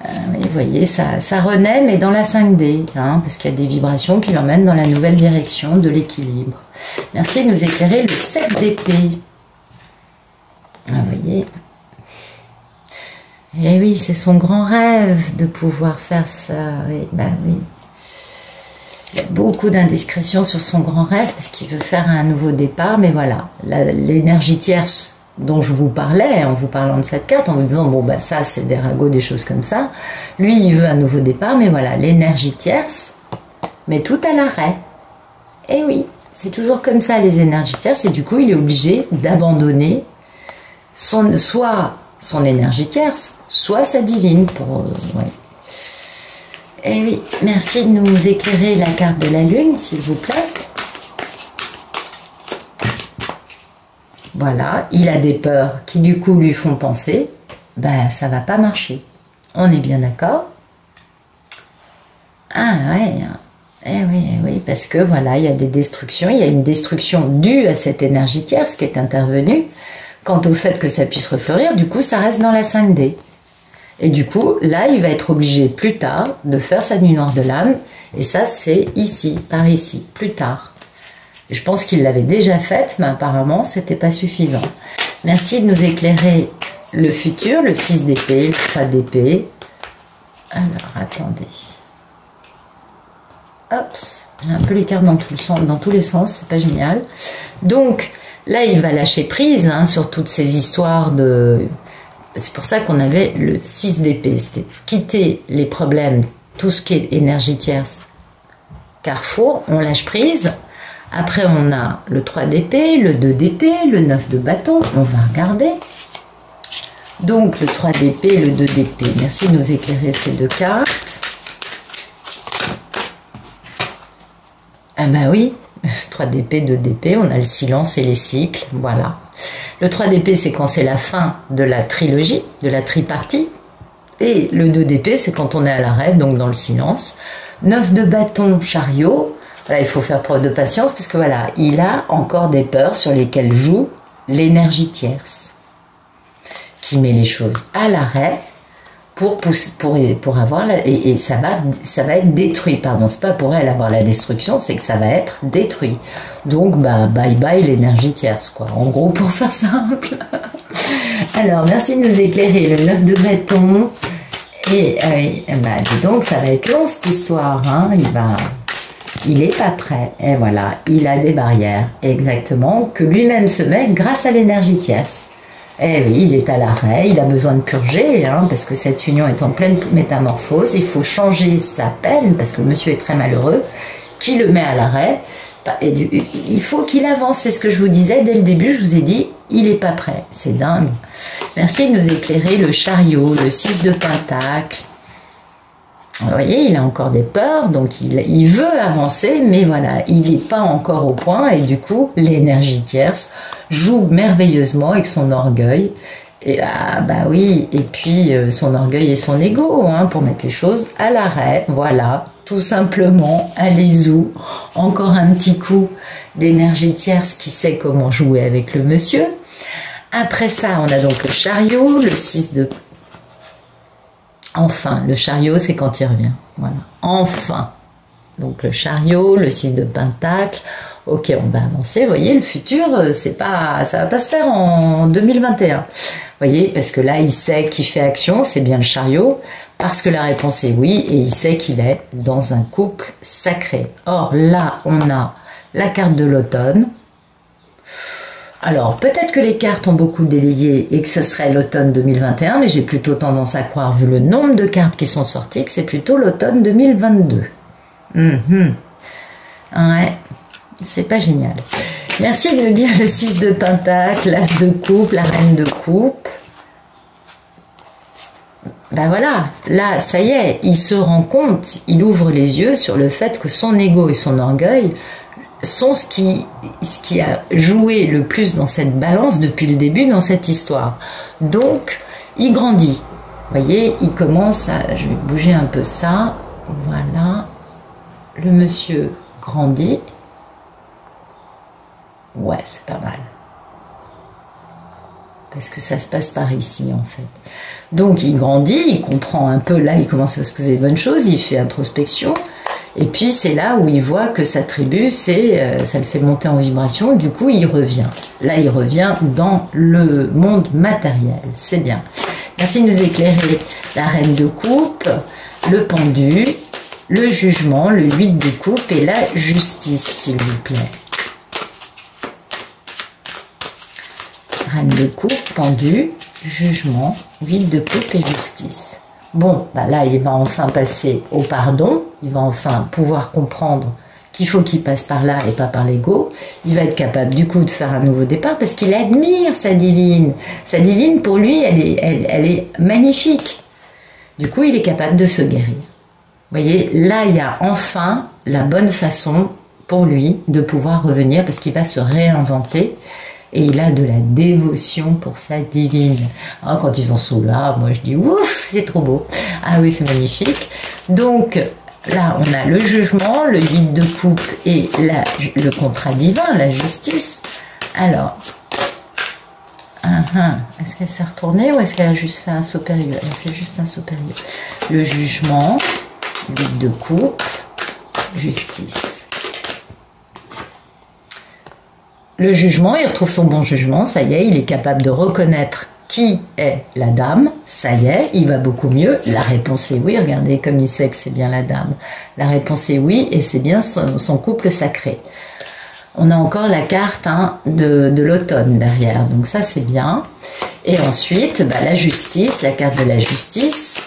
[SPEAKER 1] Vous voyez, ça renaît, mais dans la 5D, hein, parce qu'il y a des vibrations qui l'emmènent dans la nouvelle direction de l'équilibre. Merci de nous éclairer le 7 d'épée. Ah, vous voyez. Et oui, c'est son grand rêve de pouvoir faire ça. Oui, ben oui. Il y a beaucoup d'indiscrétions sur son grand rêve parce qu'il veut faire un nouveau départ. Mais voilà, l'énergie tierce dont je vous parlais en vous parlant de cette carte, en vous disant, bon, bah ça, c'est des ragots, des choses comme ça. Lui, il veut un nouveau départ. Mais voilà, l'énergie tierce, mais tout à l'arrêt. Et oui, c'est toujours comme ça, les énergies tierces. Et du coup, il est obligé d'abandonner soit son énergie tierce, soit sa divine. Ouais. Et oui, merci de nous éclairer la carte de la lune, s'il vous plaît. Voilà, il a des peurs qui du coup lui font penser, ben ça va pas marcher. On est bien d'accord? Ah ouais, oui, parce que voilà, il y a des destructions, il y a une destruction due à cette énergie tierce qui est intervenue. Quant au fait que ça puisse refleurir, du coup, ça reste dans la 5D. Et du coup, là, il va être obligé plus tard de faire sa nuit noire de l'âme. Et ça, c'est ici, par ici, plus tard. Et je pense qu'il l'avait déjà faite, mais apparemment, c'était pas suffisant. Merci de nous éclairer le futur, le 6 d'épée, le 3 d'épée. Alors, attendez. Hop, j'ai un peu les cartes dans tous les sens, c'est pas génial. Donc, là, il va lâcher prise hein, sur toutes ces histoires de... C'est pour ça qu'on avait le 6 d'épée. C'était quitter les problèmes, tout ce qui est énergie tierce. Carrefour, on lâche prise. Après, on a le 3 d'épée, le 2 d'épée, le 9 de bâton. On va regarder. Donc, le 3 d'épée, le 2 d'épée. Merci de nous éclairer ces deux cartes. Ah ben oui, 3 d'épée, 2 d'épée, on a le silence et les cycles, voilà. Le 3 d'épée, c'est quand c'est la fin de la trilogie, de la tripartie. Et le 2 d'épée, c'est quand on est à l'arrêt, donc dans le silence. 9 de bâton, chariot. Voilà, il faut faire preuve de patience, parce que voilà, il a encore des peurs sur lesquelles joue l'énergie tierce, qui met les choses à l'arrêt pour avoir et ça va être détruit, pardon, c'est pas pour elle avoir la destruction, c'est que ça va être détruit. Donc bah bye bye l'énergie tierce quoi, en gros pour faire simple. Alors merci de nous éclairer le 9 de bâton et bah dis donc ça va être long cette histoire hein. Il est pas prêt et voilà, il a des barrières exactement que lui-même se met grâce à l'énergie tierce. Eh oui, il est à l'arrêt, il a besoin de purger, hein, parce que cette union est en pleine métamorphose, il faut changer sa peine, parce que le monsieur est très malheureux, qui le met à l'arrêt, il faut qu'il avance, c'est ce que je vous disais dès le début, je vous ai dit, il n'est pas prêt, c'est dingue. Merci de nous éclairer le chariot, le 6 de pentacle. Vous voyez, il a encore des peurs, donc il veut avancer, mais voilà, il n'est pas encore au point, et du coup, l'énergie tierce joue merveilleusement avec son orgueil, et ah bah oui, et puis son orgueil et son ego, hein, pour mettre les choses à l'arrêt, voilà, tout simplement, allez-y, encore un petit coup d'énergie tierce qui sait comment jouer avec le monsieur. Après ça, on a donc le chariot, le 6 de... Enfin, le chariot, c'est quand il revient. Voilà. Enfin. Donc, le chariot, le 6 de pentacle. Ok, on va avancer. Vous voyez, le futur, ça va pas se faire en 2021. Vous voyez, parce que là, il sait qui fait action, c'est bien le chariot. Parce que la réponse est oui, et il sait qu'il est dans un couple sacré. Or, là, on a la carte de l'automne. Alors, peut-être que les cartes ont beaucoup délayé et que ce serait l'automne 2021, mais j'ai plutôt tendance à croire, vu le nombre de cartes qui sont sorties, que c'est plutôt l'automne 2022. Ouais, c'est pas génial. Merci de nous dire le 6 de Pentacle, l'As de coupe, la Reine de coupe. Ben voilà, là, ça y est, il se rend compte, il ouvre les yeux sur le fait que son ego et son orgueil sont ce qui a joué le plus dans cette balance depuis le début dans cette histoire. Donc, il grandit. Vous voyez, il commence à... Je vais bouger un peu ça. Voilà. Le monsieur grandit. Ouais, c'est pas mal. Parce que ça se passe par ici, en fait. Donc, il grandit, il comprend un peu. Là, il commence à se poser de bonnes choses. Il fait introspection. Et puis, c'est là où il voit que sa tribu, ça le fait monter en vibration. Du coup, il revient. Là, il revient dans le monde matériel. C'est bien. Merci de nous éclairer. La Reine de coupe, le pendu, le jugement, le 8 de coupe et la justice, s'il vous plaît. Reine de coupe, pendu, jugement, 8 de coupe et justice. Bon, bah là, il va enfin passer au pardon. Il va enfin pouvoir comprendre qu'il faut qu'il passe par là et pas par l'ego. Il va être capable, du coup, de faire un nouveau départ parce qu'il admire sa divine. Sa divine, pour lui, elle est magnifique. Du coup, il est capable de se guérir. Vous voyez, là, il y a enfin la bonne façon pour lui de pouvoir revenir parce qu'il va se réinventer. Et il a de la dévotion pour sa divine. Ah, quand ils en sont là, moi je dis ouf, c'est trop beau. Ah oui, c'est magnifique. Donc là, on a le jugement, le 8 de coupe et le contrat divin, la justice. Alors, est-ce qu'elle s'est retournée ou est-ce qu'elle a juste fait un saut périlleux? Elle a fait juste un saut périlleux. Le jugement, 8 de coupe, justice. Le jugement, il retrouve son bon jugement, ça y est, il est capable de reconnaître qui est la dame, ça y est, il va beaucoup mieux. La réponse est oui, regardez comme il sait que c'est bien la dame. La réponse est oui, et c'est bien son couple sacré. On a encore la carte de l'automne derrière, donc ça c'est bien. Et ensuite, bah, la justice, la carte de la justice.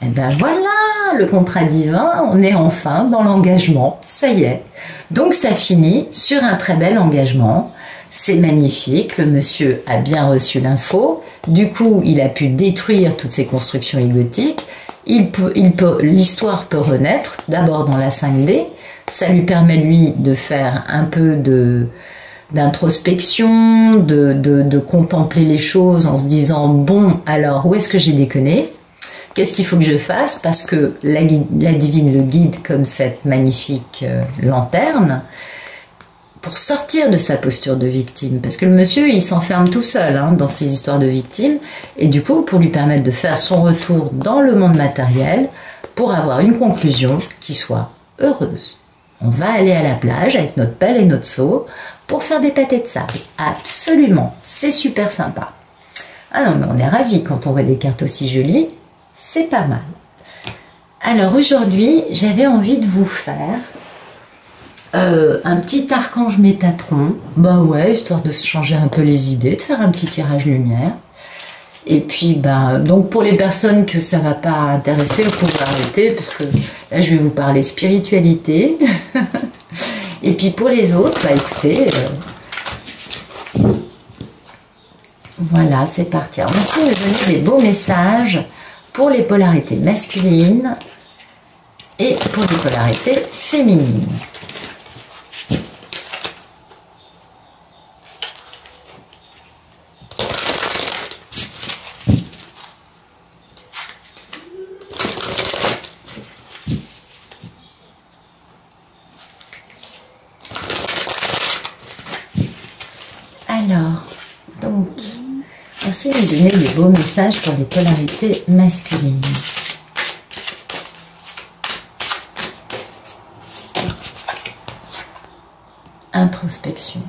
[SPEAKER 1] Et ben voilà, le contrat divin, on est enfin dans l'engagement, ça y est. Donc ça finit sur un très bel engagement, c'est magnifique, le monsieur a bien reçu l'info, du coup il a pu détruire toutes ses constructions égotiques, l'histoire peut renaître, d'abord dans la 5D, ça lui permet lui de faire un peu d'introspection, de contempler les choses en se disant bon alors où est-ce que j'ai déconné ? Qu'est-ce qu'il faut que je fasse? Parce que la divine le guide comme cette magnifique lanterne pour sortir de sa posture de victime. Parce que le monsieur, il s'enferme tout seul dans ses histoires de victime. Et du coup, pour lui permettre de faire son retour dans le monde matériel, pour avoir une conclusion qui soit heureuse. On va aller à la plage avec notre pelle et notre seau pour faire des pâtés de sable. Absolument, c'est super sympa. Ah non, mais on est ravis quand on voit des cartes aussi jolies. C'est pas mal. Alors aujourd'hui, j'avais envie de vous faire un petit archange Métatron. Bah ouais, histoire de se changer un peu les idées, de faire un petit tirage lumière. Et puis, bah, donc pour les personnes que ça va pas intéresser, vous pouvez arrêter, parce que là, je vais vous parler spiritualité. Et puis pour les autres, bah écoutez, voilà, c'est parti. Alors maintenant, je vais donner des beaux messages pour les polarités masculines et pour les polarités féminines. Alors, donc, merci de me donner des beaux messages pour les polarités masculines. Introspection.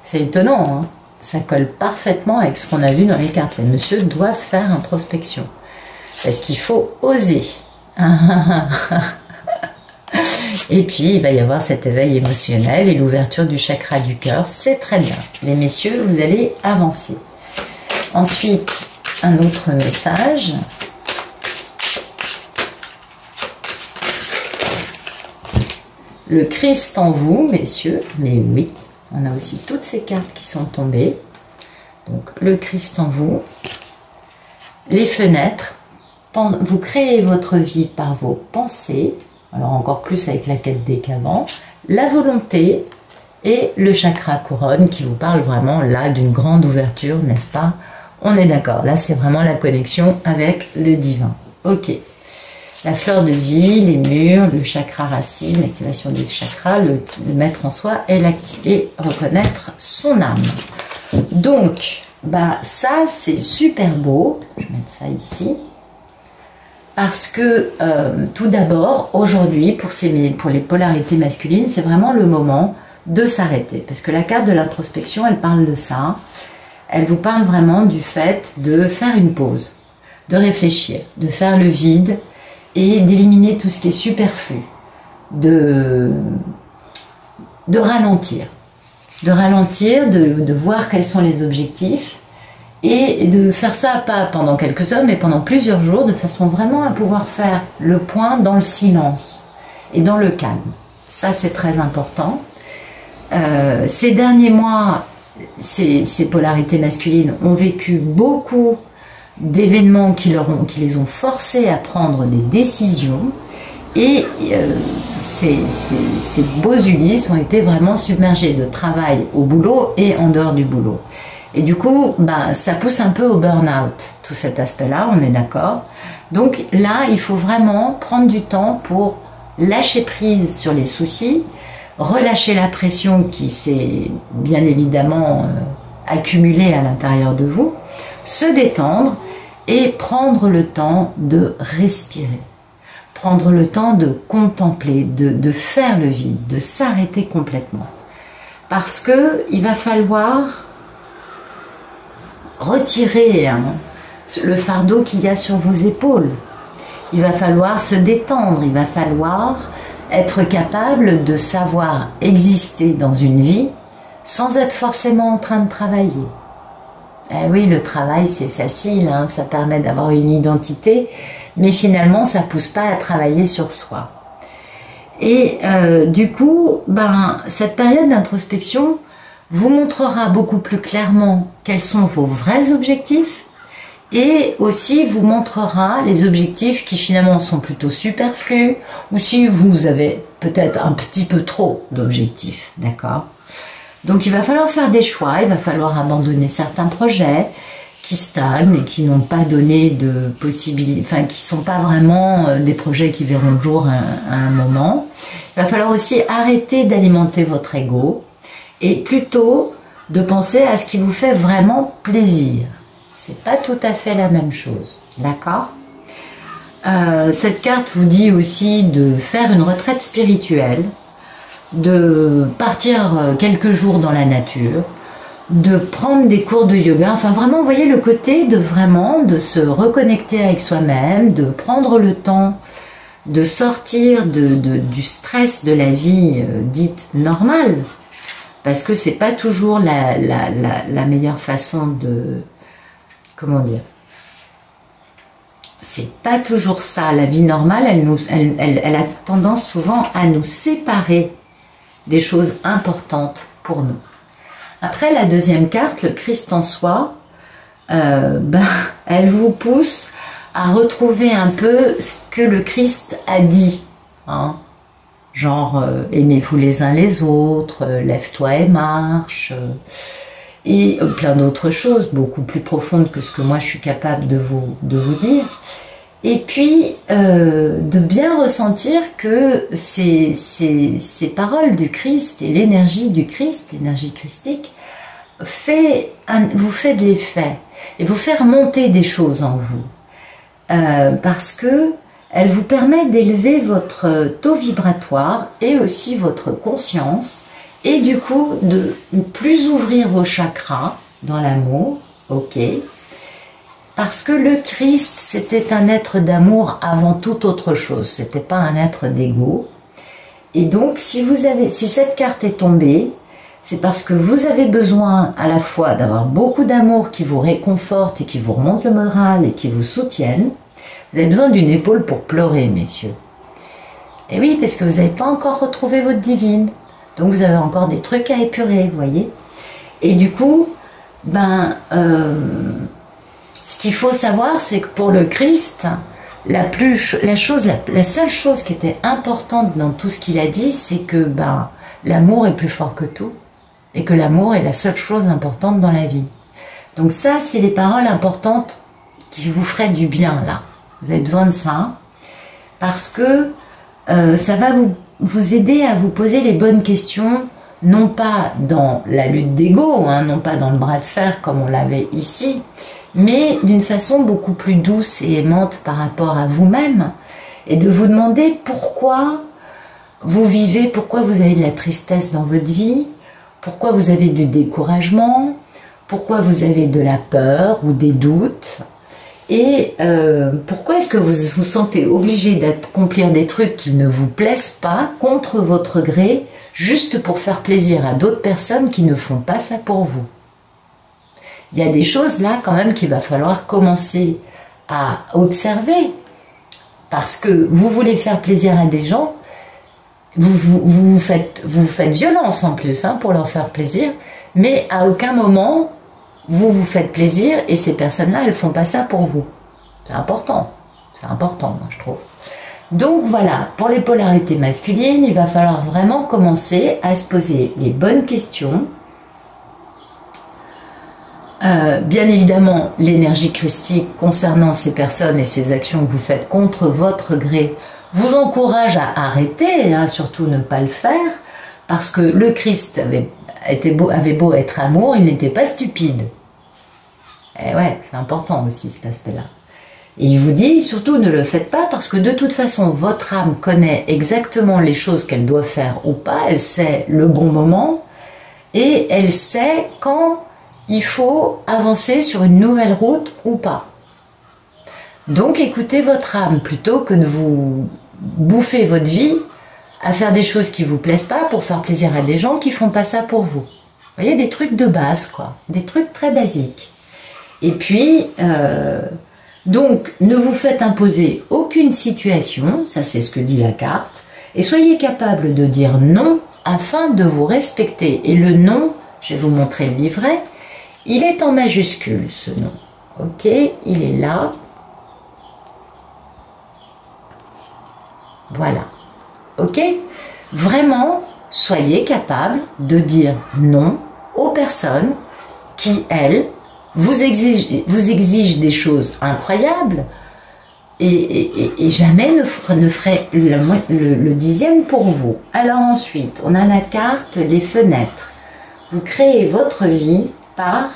[SPEAKER 1] C'est étonnant, hein? Ça colle parfaitement avec ce qu'on a vu dans les cartes. Les messieurs doivent faire introspection. Parce qu'il faut oser. Et puis, il va y avoir cet éveil émotionnel et l'ouverture du chakra du cœur. C'est très bien. Les messieurs, vous allez avancer. Ensuite, un autre message. Le Christ en vous, messieurs. Mais oui, on a aussi toutes ces cartes qui sont tombées. Donc, le Christ en vous. Les fenêtres. Vous créez votre vie par vos pensées. Alors encore plus avec la 4D qu'avant. La volonté et le chakra couronne qui vous parle vraiment là d'une grande ouverture, n'est-ce pas? On est d'accord, là c'est vraiment la connexion avec le divin. Ok. La fleur de vie, les murs, le chakra racine, l'activation des chakras, le mettre en soi et reconnaître son âme. Donc, bah, ça c'est super beau. Je vais mettre ça ici. Parce que tout d'abord, aujourd'hui, pour les polarités masculines, c'est vraiment le moment de s'arrêter. Parce que la carte de l'introspection, elle parle de ça. Elle vous parle vraiment du fait de faire une pause, de réfléchir, de faire le vide et d'éliminer tout ce qui est superflu, de ralentir, de voir quels sont les objectifs et de faire ça pas pendant quelques heures mais pendant plusieurs jours de façon vraiment à pouvoir faire le point dans le silence et dans le calme. Ça c'est très important. Ces derniers mois, ces polarités masculines ont vécu beaucoup d'événements qui les ont forcés à prendre des décisions et ces beaux Ulysses ont été vraiment submergés de travail au boulot et en dehors du boulot. Et du coup, bah, ça pousse un peu au burn-out, tout cet aspect-là, on est d'accord. Donc là, il faut vraiment prendre du temps pour lâcher prise sur les soucis, relâcher la pression qui s'est bien évidemment accumulée à l'intérieur de vous, se détendre et prendre le temps de respirer, prendre le temps de contempler, de faire le vide, de s'arrêter complètement. Parce que il va falloir retirer le fardeau qu'il y a sur vos épaules. Il va falloir se détendre, il va falloir être capable de savoir exister dans une vie sans être forcément en train de travailler. Eh oui, le travail c'est facile, hein, ça permet d'avoir une identité, mais finalement ça pousse pas à travailler sur soi. Et du coup, cette période d'introspection vous montrera beaucoup plus clairement quels sont vos vrais objectifs et aussi vous montrera les objectifs qui finalement sont plutôt superflus ou si vous avez peut-être un petit peu trop d'objectifs, d'accord? Donc il va falloir faire des choix, il va falloir abandonner certains projets qui stagnent et qui n'ont pas donné de possibilités, enfin qui sont pas vraiment des projets qui verront le jour à un moment. Il va falloir aussi arrêter d'alimenter votre ego et plutôt de penser à ce qui vous fait vraiment plaisir. C'est pas tout à fait la même chose, d'accord? Cette carte vous dit aussi de faire une retraite spirituelle, de partir quelques jours dans la nature, de prendre des cours de yoga, enfin vraiment vous voyez le côté de se reconnecter avec soi-même, de prendre le temps de sortir du stress de la vie dite normale, parce que c'est pas toujours la meilleure façon de, comment dire, c'est pas toujours ça, la vie normale elle a tendance souvent à nous séparer des choses importantes pour nous. Après la deuxième carte, le Christ en soi, elle vous pousse à retrouver un peu ce que le Christ a dit, hein, genre aimez-vous les uns les autres, lève-toi et marche, et plein d'autres choses beaucoup plus profondes que ce que moi je suis capable de vous dire. Et puis de bien ressentir que ces paroles du Christ et l'énergie du Christ, l'énergie christique, vous fait de l'effet et vous fait remonter des choses en vous, parce que elle vous permet d'élever votre taux vibratoire et aussi votre conscience, et du coup de plus ouvrir vos chakras dans l'amour, ok. Parce que le Christ, c'était un être d'amour avant toute autre chose. C'était pas un être d'ego. Et donc, si cette carte est tombée, c'est parce que vous avez besoin à la fois d'avoir beaucoup d'amour qui vous réconforte et qui vous remonte le moral et qui vous soutienne. Vous avez besoin d'une épaule pour pleurer, messieurs. Et oui, parce que vous n'avez pas encore retrouvé votre divine. Donc vous avez encore des trucs à épurer, vous voyez. Et du coup, ce qu'il faut savoir, c'est que pour le Christ, la seule chose qui était importante dans tout ce qu'il a dit, c'est que l'amour est plus fort que tout. Et que l'amour est la seule chose importante dans la vie. Donc ça, c'est les paroles importantes qui vous feraient du bien, là. Vous avez besoin de ça, parce que ça va vous aider à vous poser les bonnes questions, non pas dans la lutte d'ego, non pas dans le bras de fer comme on l'avait ici, mais d'une façon beaucoup plus douce et aimante par rapport à vous-même, et de vous demander pourquoi vous vivez, pourquoi vous avez de la tristesse dans votre vie, pourquoi vous avez du découragement, pourquoi vous avez de la peur ou des doutes, et pourquoi est-ce que vous vous sentez obligé d'accomplir des trucs qui ne vous plaisent pas contre votre gré, juste pour faire plaisir à d'autres personnes qui ne font pas ça pour vous. Il y a des choses là quand même qu'il va falloir commencer à observer, parce que vous voulez faire plaisir à des gens, vous faites violence en plus pour leur faire plaisir, mais à aucun moment vous faites plaisir et ces personnes-là, elles font pas ça pour vous. C'est important, moi je trouve. Donc voilà, pour les polarités masculines, il va falloir vraiment commencer à se poser les bonnes questions. Bien évidemment, l'énergie christique concernant ces personnes et ces actions que vous faites contre votre gré vous encourage à arrêter, surtout ne pas le faire, parce que le Christ avait beau être amour, il n'était pas stupide. Et ouais, c'est important aussi cet aspect-là. Et il vous dit, surtout ne le faites pas, parce que de toute façon, votre âme connaît exactement les choses qu'elle doit faire ou pas, elle sait le bon moment, et elle sait quand il faut avancer sur une nouvelle route ou pas. Donc écoutez votre âme, plutôt que de vous bouffer votre vie à faire des choses qui vous plaisent pas pour faire plaisir à des gens qui font pas ça pour vous. Vous voyez, des trucs de base, quoi, des trucs très basiques. Et puis, donc, ne vous faites imposer aucune situation, ça c'est ce que dit la carte, et soyez capable de dire non afin de vous respecter. Et le non, je vais vous montrer le livret, il est en majuscule ce non, ok, il est là. Voilà, ok. Vraiment, soyez capable de dire non aux personnes qui, elles, vous exigent des choses incroyables et jamais ne ferait le dixième pour vous. Alors ensuite, on a la carte les fenêtres. Vous créez votre vie par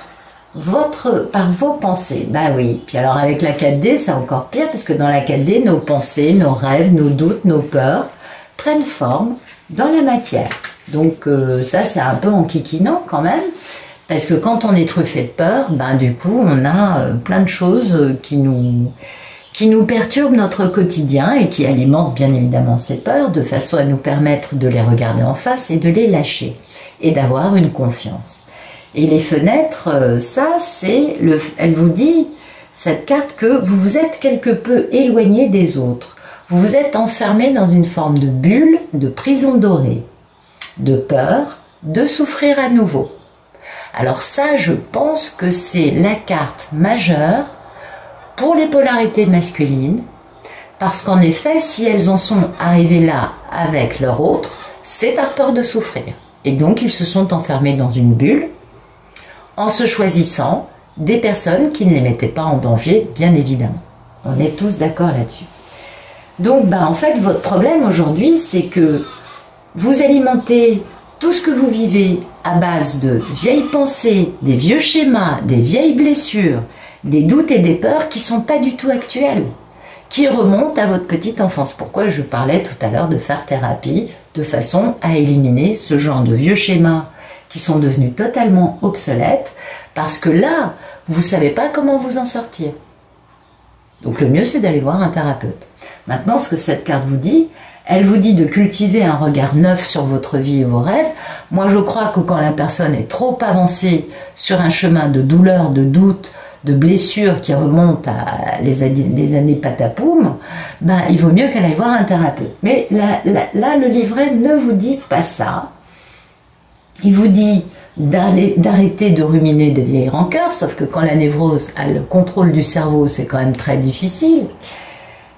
[SPEAKER 1] vos pensées. Bah oui, puis alors avec la 4D, c'est encore pire, parce que dans la 4D, nos pensées, nos rêves, nos doutes, nos peurs prennent forme dans la matière. Donc ça, c'est un peu enquiquinant quand même, parce que quand on est truffé de peur, du coup, on a plein de choses qui nous perturbent notre quotidien et qui alimentent bien évidemment ces peurs, de façon à nous permettre de les regarder en face et de les lâcher, et d'avoir une confiance. Et les fenêtres, ça, elle vous dit, cette carte, que vous vous êtes quelque peu éloigné des autres. Vous vous êtes enfermé dans une forme de bulle, de prison dorée, de peur, de souffrir à nouveau. Alors ça, je pense que c'est la carte majeure pour les polarités masculines, parce qu'en effet, si elles en sont arrivées là avec leur autre, c'est par peur de souffrir. Et donc, ils se sont enfermés dans une bulle, en se choisissant des personnes qui ne les mettaient pas en danger, bien évidemment. On est tous d'accord là-dessus. Donc, en fait, votre problème aujourd'hui, c'est que vous alimentez tout ce que vous vivez à base de vieilles pensées, des vieux schémas, des vieilles blessures, des doutes et des peurs qui ne sont pas du tout actuels, qui remontent à votre petite enfance. Pourquoi je parlais tout à l'heure de faire thérapie, de façon à éliminer ce genre de vieux schémas qui sont devenus totalement obsolètes, parce que là, vous ne savez pas comment vous en sortir. Donc le mieux, c'est d'aller voir un thérapeute. Maintenant, ce que cette carte vous dit, Elle vous dit de cultiver un regard neuf sur votre vie et vos rêves. Moi, je crois que quand la personne est trop avancée sur un chemin de douleur, de doute, de blessures qui remontent à des années patapoum, ben, il vaut mieux qu'elle aille voir un thérapeute. Mais là, le livret ne vous dit pas ça. Il vous dit d'arrêter de ruminer des vieilles rancœurs, sauf que quand la névrose a le contrôle du cerveau, c'est quand même très difficile.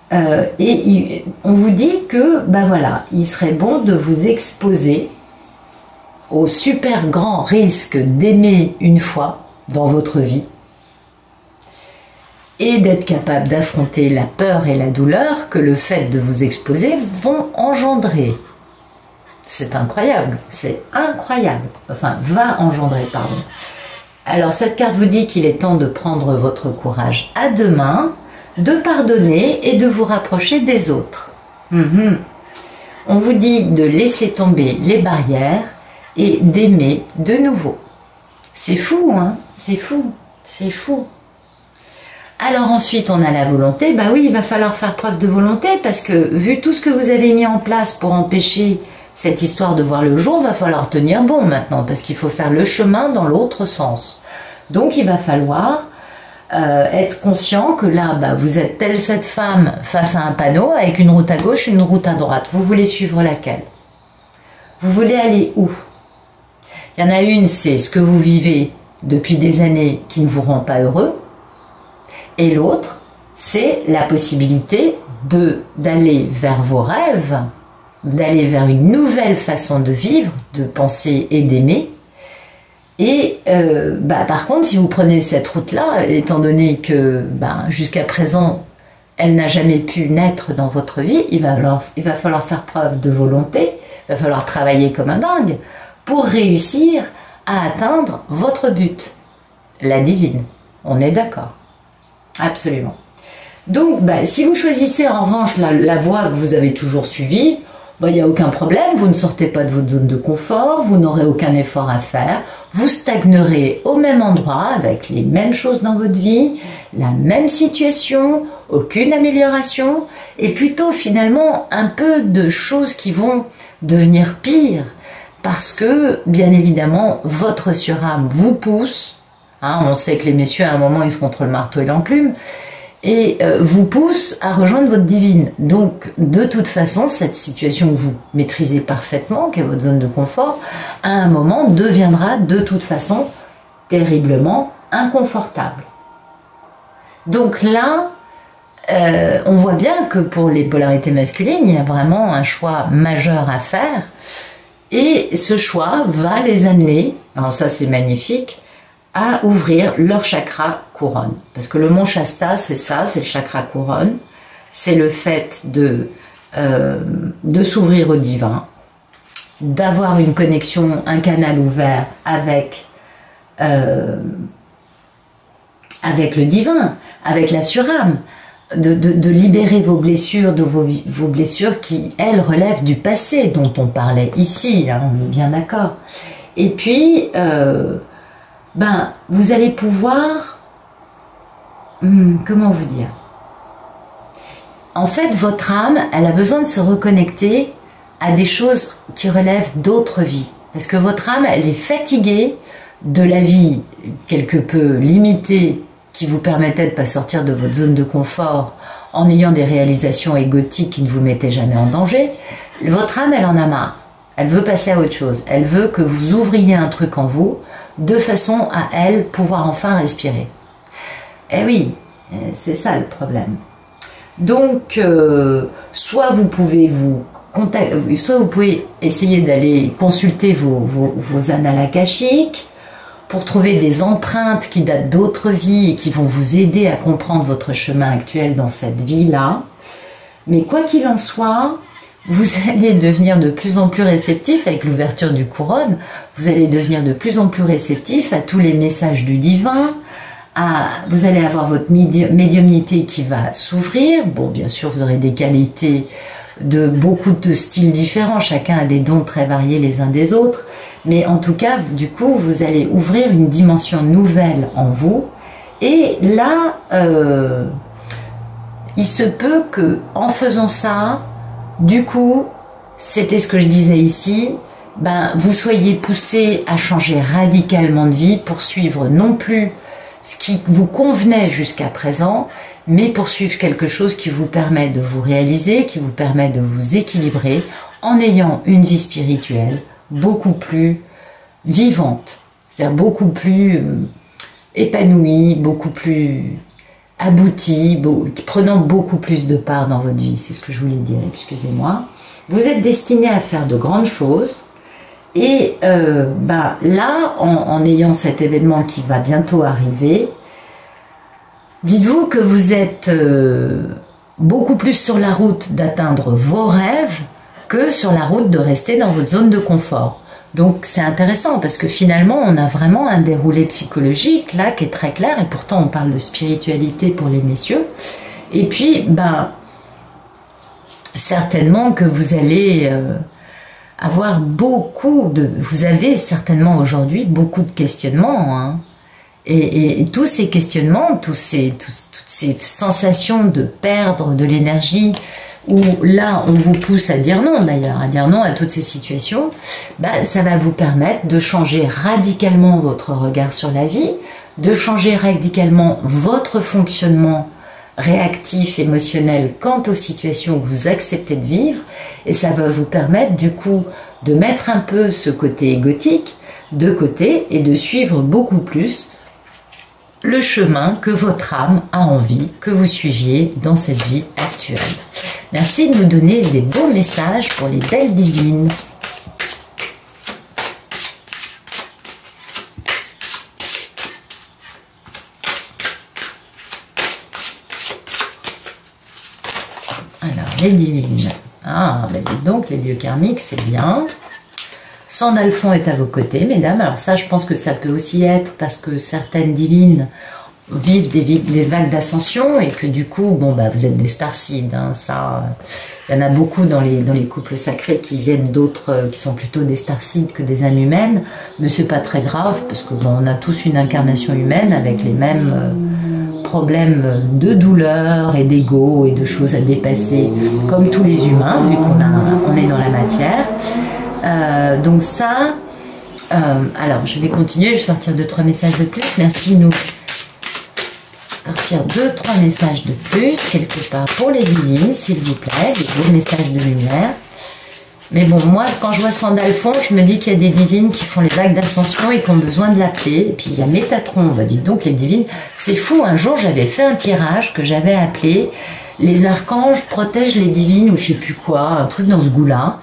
[SPEAKER 1] On vous dit que, ben voilà, il serait bon de vous exposer au super grand risque d'aimer une fois dans votre vie et d'être capable d'affronter la peur et la douleur que le fait de vous exposer vont engendrer. C'est incroyable, enfin va engendrer, pardon. Alors cette carte vous dit qu'il est temps de prendre votre courage à deux mains, de pardonner et de vous rapprocher des autres. On vous dit de laisser tomber les barrières et d'aimer de nouveau. C'est fou, hein? C'est fou, c'est fou. Alors ensuite, on a la volonté. Bah oui, il va falloir faire preuve de volonté parce que vu tout ce que vous avez mis en place pour empêcher cette histoire de voir le jour, va falloir tenir bon maintenant parce qu'il faut faire le chemin dans l'autre sens. Donc, il va falloir être conscient que là, bah, vous êtes telle cette femme face à un panneau avec une route à gauche, une route à droite. Vous voulez suivre laquelle? Vous voulez aller où? Il y en a une, c'est ce que vous vivez depuis des années qui ne vous rend pas heureux. Et l'autre, c'est la possibilité d'aller vers vos rêves, d'aller vers une nouvelle façon de vivre, de penser et d'aimer. Et par contre, si vous prenez cette route-là, étant donné que jusqu'à présent, elle n'a jamais pu naître dans votre vie, il va falloir faire preuve de volonté, il va falloir travailler comme un dingue pour réussir à atteindre votre but, la divine. On est d'accord? Absolument. Donc, si vous choisissez en revanche la voie que vous avez toujours suivie, il n'y a aucun problème, vous ne sortez pas de votre zone de confort, vous n'aurez aucun effort à faire, vous stagnerez au même endroit avec les mêmes choses dans votre vie, la même situation, aucune amélioration, et plutôt finalement un peu de choses qui vont devenir pires, parce que, bien évidemment, votre surâme vous pousse. On sait que les messieurs, à un moment, ils seront entre le marteau et l'enclume, et vous pousse à rejoindre votre divine. Donc, de toute façon, cette situation que vous maîtrisez parfaitement, qui est votre zone de confort, à un moment, deviendra de toute façon terriblement inconfortable. Donc là, on voit bien que pour les polarités masculines, il y a vraiment un choix majeur à faire, et ce choix va les amener, alors ça c'est magnifique, à ouvrir leur chakra couronne. Parce que le mont Shasta, c'est ça, c'est le chakra couronne. C'est le fait de s'ouvrir au divin, d'avoir une connexion, un canal ouvert avec le divin, avec la surâme, de libérer vos blessures, vos blessures qui, elles, relèvent du passé dont on parlait ici, hein, on est bien d'accord. Et puis, vous allez pouvoir, comment vous dire? En fait, votre âme, elle a besoin de se reconnecter à des choses qui relèvent d'autres vies. Parce que votre âme, elle est fatiguée de la vie quelque peu limitée qui vous permettait de ne pas sortir de votre zone de confort en ayant des réalisations égotiques qui ne vous mettaient jamais en danger. Votre âme, elle en a marre. Elle veut passer à autre chose. Elle veut que vous ouvriez un truc en vous de façon à elle pouvoir enfin respirer. Eh oui, c'est ça le problème. Donc, soit vous pouvez essayer d'aller consulter vos annales akashiques pour trouver des empreintes qui datent d'autres vies et qui vont vous aider à comprendre votre chemin actuel dans cette vie-là. Mais quoi qu'il en soit, vous allez devenir de plus en plus réceptif avec l'ouverture du couronne. Vous allez devenir de plus en plus réceptif à tous les messages du divin. Vous allez avoir votre médiumnité qui va s'ouvrir. Bon, bien sûr, vous aurez des qualités de beaucoup de styles différents. Chacun a des dons très variés les uns des autres. Mais en tout cas, du coup, vous allez ouvrir une dimension nouvelle en vous. Et là, il se peut que, en faisant ça, du coup, c'était ce que je disais ici, ben, vous soyez poussé à changer radicalement de vie pour suivre non plus ce qui vous convenait jusqu'à présent, mais poursuivre quelque chose qui vous permet de vous réaliser, qui vous permet de vous équilibrer en ayant une vie spirituelle beaucoup plus vivante, c'est-à-dire beaucoup plus épanouie, beaucoup plus aboutie, prenant beaucoup plus de part dans votre vie, c'est ce que je voulais dire, excusez-moi. Vous êtes destiné à faire de grandes choses, et ben, là, en ayant cet événement qui va bientôt arriver, dites-vous que vous êtes beaucoup plus sur la route d'atteindre vos rêves que sur la route de rester dans votre zone de confort. Donc c'est intéressant parce que finalement on a vraiment un déroulé psychologique là qui est très clair, et pourtant on parle de spiritualité pour les messieurs. Et puis ben certainement que vous allez avoir vous avez certainement aujourd'hui beaucoup de questionnements, hein. Et tous ces questionnements, toutes ces sensations de perdre de l'énergie, où là on vous pousse à dire non d'ailleurs, à dire non à toutes ces situations, bah, ça va vous permettre de changer radicalement votre regard sur la vie, de changer radicalement votre fonctionnement réactif, émotionnel quant aux situations que vous acceptez de vivre, et ça va vous permettre du coup de mettre un peu ce côté égotique de côté et de suivre beaucoup plus le chemin que votre âme a envie que vous suiviez dans cette vie actuelle. Merci de nous donner des beaux messages pour les belles divines. Alors, les divines. Ah, ben dites donc, les lieux karmiques, c'est bien. Sandalphon est à vos côtés, mesdames. Alors ça, je pense que ça peut aussi être parce que certaines divines vivent des vagues d'ascension et que du coup, bon, bah, vous êtes des starseeds. Hein, ça, il y en a beaucoup dans les couples sacrés qui viennent d'autres, qui sont plutôt des starseeds que des âmes humaines. Mais c'est pas très grave parce que bon, on a tous une incarnation humaine avec les mêmes problèmes de douleur et d'ego et de choses à dépasser, comme tous les humains, vu qu'on est dans la matière. Donc ça, alors je vais continuer, je vais sortir 2-3 messages de plus. Merci de nous sortir 2-3 messages de plus quelque part pour les divines, s'il vous plaît, des beaux messages de lumière. Mais bon, moi quand je vois Sandalphon, je me dis qu'il y a des divines qui font les vagues d'ascension et qui ont besoin de l'appeler. Et puis il y a Métatron, bah dites donc les divines, c'est fou, un jour j'avais fait un tirage que j'avais appelé les archanges protègent les divines ou je sais plus quoi, un truc dans ce goût-là.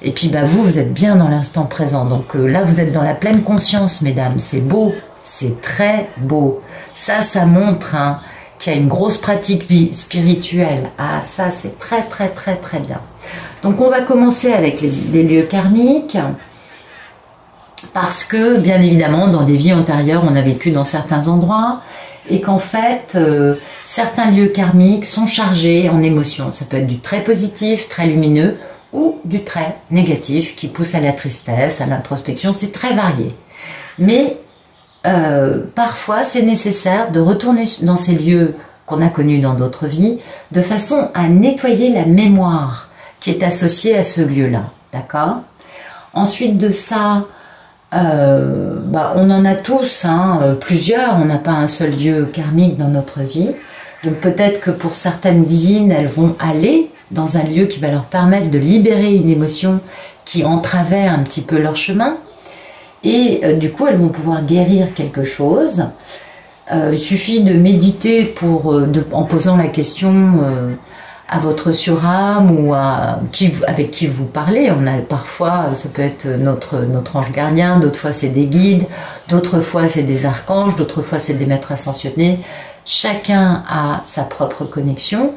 [SPEAKER 1] Et puis bah vous êtes bien dans l'instant présent. Donc là vous êtes dans la pleine conscience, mesdames. C'est beau, c'est très beau. Ça montre hein, qu'il y a une grosse pratique vie spirituelle. Ah ça c'est très très très très bien. Donc on va commencer avec les lieux karmiques. Parce que bien évidemment dans des vies antérieures on a vécu dans certains endroits. Et qu'en fait, certains lieux karmiques sont chargés en émotions. Ça peut être du très positif, très lumineux, ou du très négatif qui pousse à la tristesse, à l'introspection. C'est très varié. Mais parfois, c'est nécessaire de retourner dans ces lieux qu'on a connus dans d'autres vies, de façon à nettoyer la mémoire qui est associée à ce lieu-là. D'accord ? Ensuite de ça, bah, on en a tous, hein, plusieurs, on n'a pas un seul lieu karmique dans notre vie. Donc peut-être que pour certaines divines, elles vont aller dans un lieu qui va leur permettre de libérer une émotion qui entravait un petit peu leur chemin. Et du coup, elles vont pouvoir guérir quelque chose. Il suffit de méditer en posant la question à votre surâme ou avec qui vous parlez. On a parfois, ça peut être notre ange gardien, d'autres fois c'est des guides, d'autres fois c'est des archanges, d'autres fois c'est des maîtres ascensionnés. Chacun a sa propre connexion.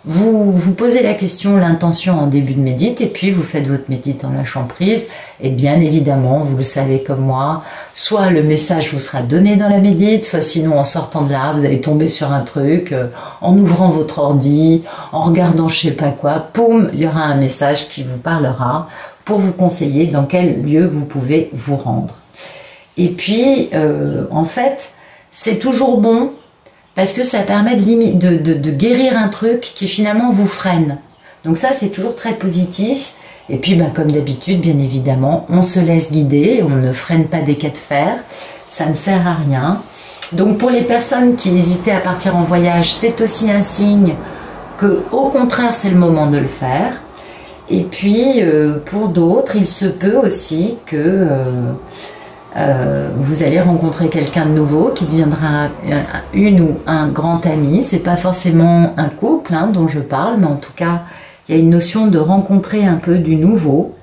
[SPEAKER 1] Vous posez la question, l'intention en début de médite, et puis vous faites votre médite en lâchant prise. Et bien évidemment, vous le savez comme moi, soit le message vous sera donné dans la médite, soit sinon en sortant de là, vous allez tomber sur un truc, en ouvrant votre ordi, en regardant je sais pas quoi, poum, il y aura un message qui vous parlera pour vous conseiller dans quel lieu vous pouvez vous rendre. Et puis, en fait, c'est toujours bon, parce que ça permet de guérir un truc qui finalement vous freine. Donc ça, c'est toujours très positif. Et puis, bah, comme d'habitude, bien évidemment, on se laisse guider, on ne freine pas des cas de fer, ça ne sert à rien. Donc pour les personnes qui hésitaient à partir en voyage, c'est aussi un signe que, au contraire, c'est le moment de le faire. Et puis, pour d'autres, il se peut aussi que vous allez rencontrer quelqu'un de nouveau qui deviendra une ou un grand ami. C'est pas forcément un couple hein, dont je parle, mais en tout cas, il y a une notion de rencontrer un peu du nouveau.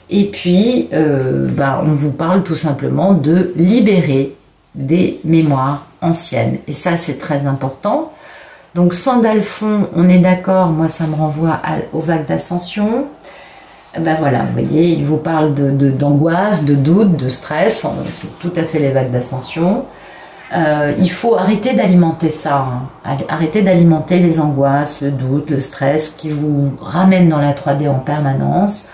[SPEAKER 1] Et puis, on vous parle tout simplement de libérer des mémoires anciennes. Et ça, c'est très important. Donc, Sandalphon, on est d'accord, moi, ça me renvoie aux vagues d'ascension. Ben voilà, vous voyez, il vous parle d'angoisse, de doute, de stress, c'est tout à fait les vagues d'ascension. Il faut arrêter d'alimenter ça, hein. Arrêter d'alimenter les angoisses, le doute, le stress qui vous ramènent dans la 3D en permanence.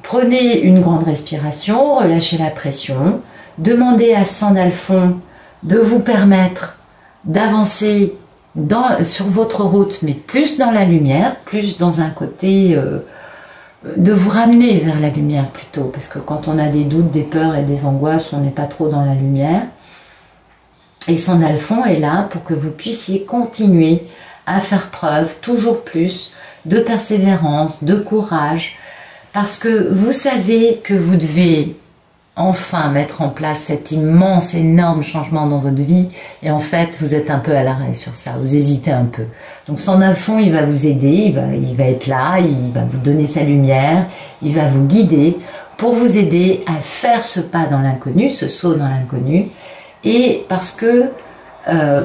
[SPEAKER 1] Prenez une grande respiration, relâchez la pression, demandez à Sandalphon de vous permettre d'avancer sur votre route, mais plus dans la lumière, plus dans un côté... de vous ramener vers la lumière plutôt, parce que quand on a des doutes, des peurs et des angoisses, on n'est pas trop dans la lumière. Et Sandalphon est là pour que vous puissiez continuer à faire preuve toujours plus de persévérance, de courage, parce que vous savez que vous devez enfin mettre en place cet immense, énorme changement dans votre vie, et en fait, vous êtes un peu à l'arrêt sur ça, vous hésitez un peu. Donc Sandalphon, il va vous aider, il va être là, il va vous donner sa lumière, il va vous guider pour vous aider à faire ce pas dans l'inconnu, ce saut dans l'inconnu, et parce que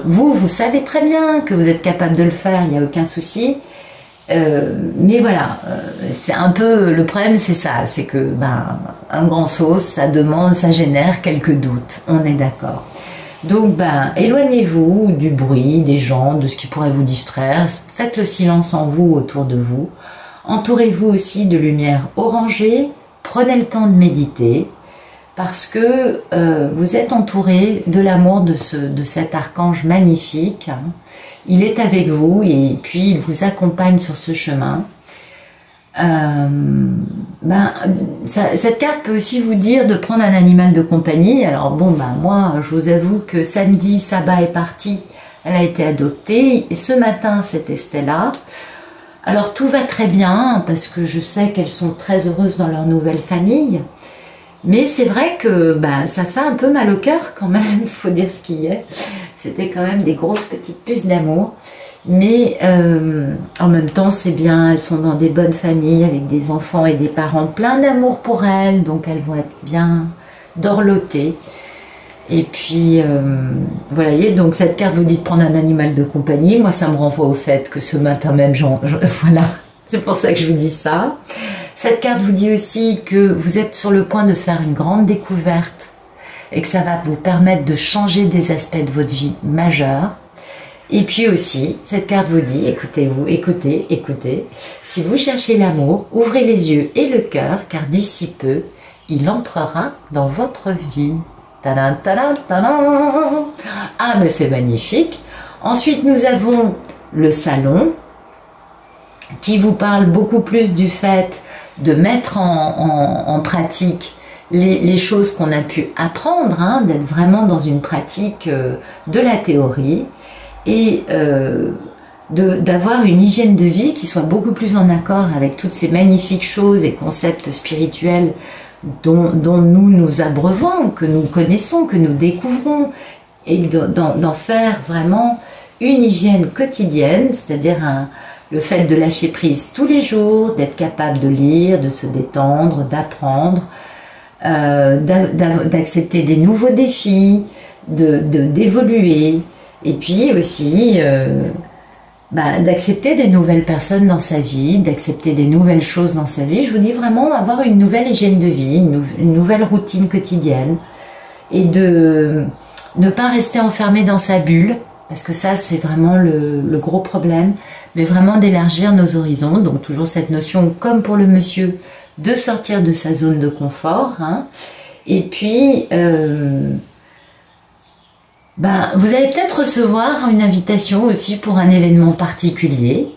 [SPEAKER 1] vous savez très bien que vous êtes capable de le faire, il n'y a aucun souci, mais voilà, c'est un peu le problème, c'est ça, c'est que un grand saut, ça demande, ça génère quelques doutes, on est d'accord. Donc éloignez-vous du bruit, des gens, de ce qui pourrait vous distraire, faites le silence en vous, autour de vous, entourez-vous aussi de lumière orangée, prenez le temps de méditer, parce que vous êtes entouré de l'amour de cet archange magnifique, hein. Il est avec vous et puis il vous accompagne sur ce chemin. Cette carte peut aussi vous dire de prendre un animal de compagnie. Alors bon, moi, je vous avoue que samedi, Saba est partie, elle a été adoptée. Et ce matin, c'était Stella. Alors tout va très bien parce que je sais qu'elles sont très heureuses dans leur nouvelle famille. Mais c'est vrai que ça fait un peu mal au cœur quand même, il faut dire ce qu'il y a. C'était quand même des grosses petites puces d'amour. Mais en même temps, c'est bien, elles sont dans des bonnes familles avec des enfants et des parents pleins d'amour pour elles. Donc elles vont être bien dorlotées. Et puis, voilà, donc cette carte vous dit de prendre un animal de compagnie. Moi, ça me renvoie au fait que ce matin même, voilà, c'est pour ça que je vous dis ça. Cette carte vous dit aussi que vous êtes sur le point de faire une grande découverte et que ça va vous permettre de changer des aspects de votre vie majeurs. Et puis aussi, cette carte vous dit, écoutez-vous, écoutez, si vous cherchez l'amour, ouvrez les yeux et le cœur, car d'ici peu, il entrera dans votre vie. Tadam, tadam, tadam. Ah, mais c'est magnifique. Ensuite, nous avons le salon, qui vous parle beaucoup plus du fait de mettre en pratique les choses qu'on a pu apprendre, hein, d'être vraiment dans une pratique de la théorie et d'avoir une hygiène de vie qui soit beaucoup plus en accord avec toutes ces magnifiques choses et concepts spirituels dont nous nous abreuvons, que nous connaissons, que nous découvrons, et d'en faire vraiment une hygiène quotidienne, c'est-à-dire le fait de lâcher prise tous les jours, d'être capable de lire, de se détendre, d'apprendre, d'accepter des nouveaux défis, d'évoluer, et puis aussi d'accepter des nouvelles personnes dans sa vie, d'accepter des nouvelles choses dans sa vie. Je vous dis vraiment avoir une nouvelle hygiène de vie, une nouvelle routine quotidienne, et de ne pas rester enfermé dans sa bulle, parce que ça c'est vraiment le gros problème, mais vraiment d'élargir nos horizons. Donc toujours cette notion, comme pour le monsieur, de sortir de sa zone de confort, hein. Et puis vous allez peut-être recevoir une invitation aussi pour un événement particulier.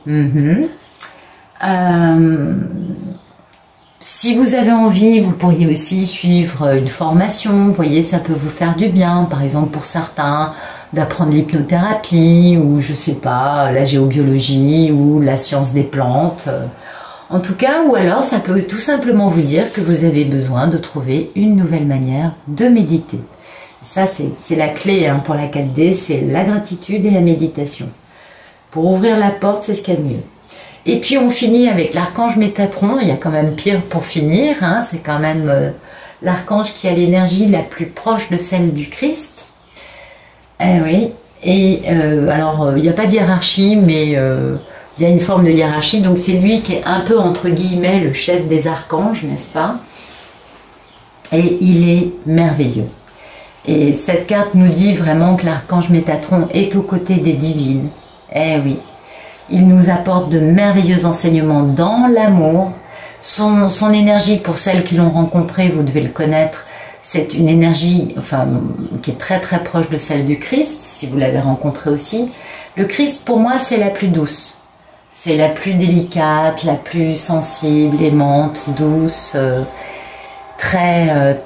[SPEAKER 1] Si vous avez envie, vous pourriez aussi suivre une formation. Vous voyez, ça peut vous faire du bien. Par exemple, pour certains, d'apprendre l'hypnothérapie ou je sais pas, la géobiologie ou la science des plantes. En tout cas, ou alors ça peut tout simplement vous dire que vous avez besoin de trouver une nouvelle manière de méditer. Ça, c'est la clé pour la 4D, c'est la gratitude et la méditation. Pour ouvrir la porte, c'est ce qu'il y a de mieux. Et puis on finit avec l'archange Métatron. Il y a quand même pire pour finir. C'est quand même l'archange qui a l'énergie la plus proche de celle du Christ. Eh oui. Et alors, il n'y a pas de hiérarchie, mais il y a une forme de hiérarchie. Donc c'est lui qui est un peu, entre guillemets, le chef des archanges, n'est-ce pas? Et il est merveilleux. Et cette carte nous dit vraiment que l'archange Métatron est aux côtés des divines. Eh oui. Il nous apporte de merveilleux enseignements dans l'amour. Son énergie, pour celles qui l'ont rencontré, vous devez le connaître, c'est une énergie qui est très très proche de celle du Christ, si vous l'avez rencontré aussi. Le Christ, pour moi, c'est la plus douce. C'est la plus délicate, la plus sensible, aimante, douce, très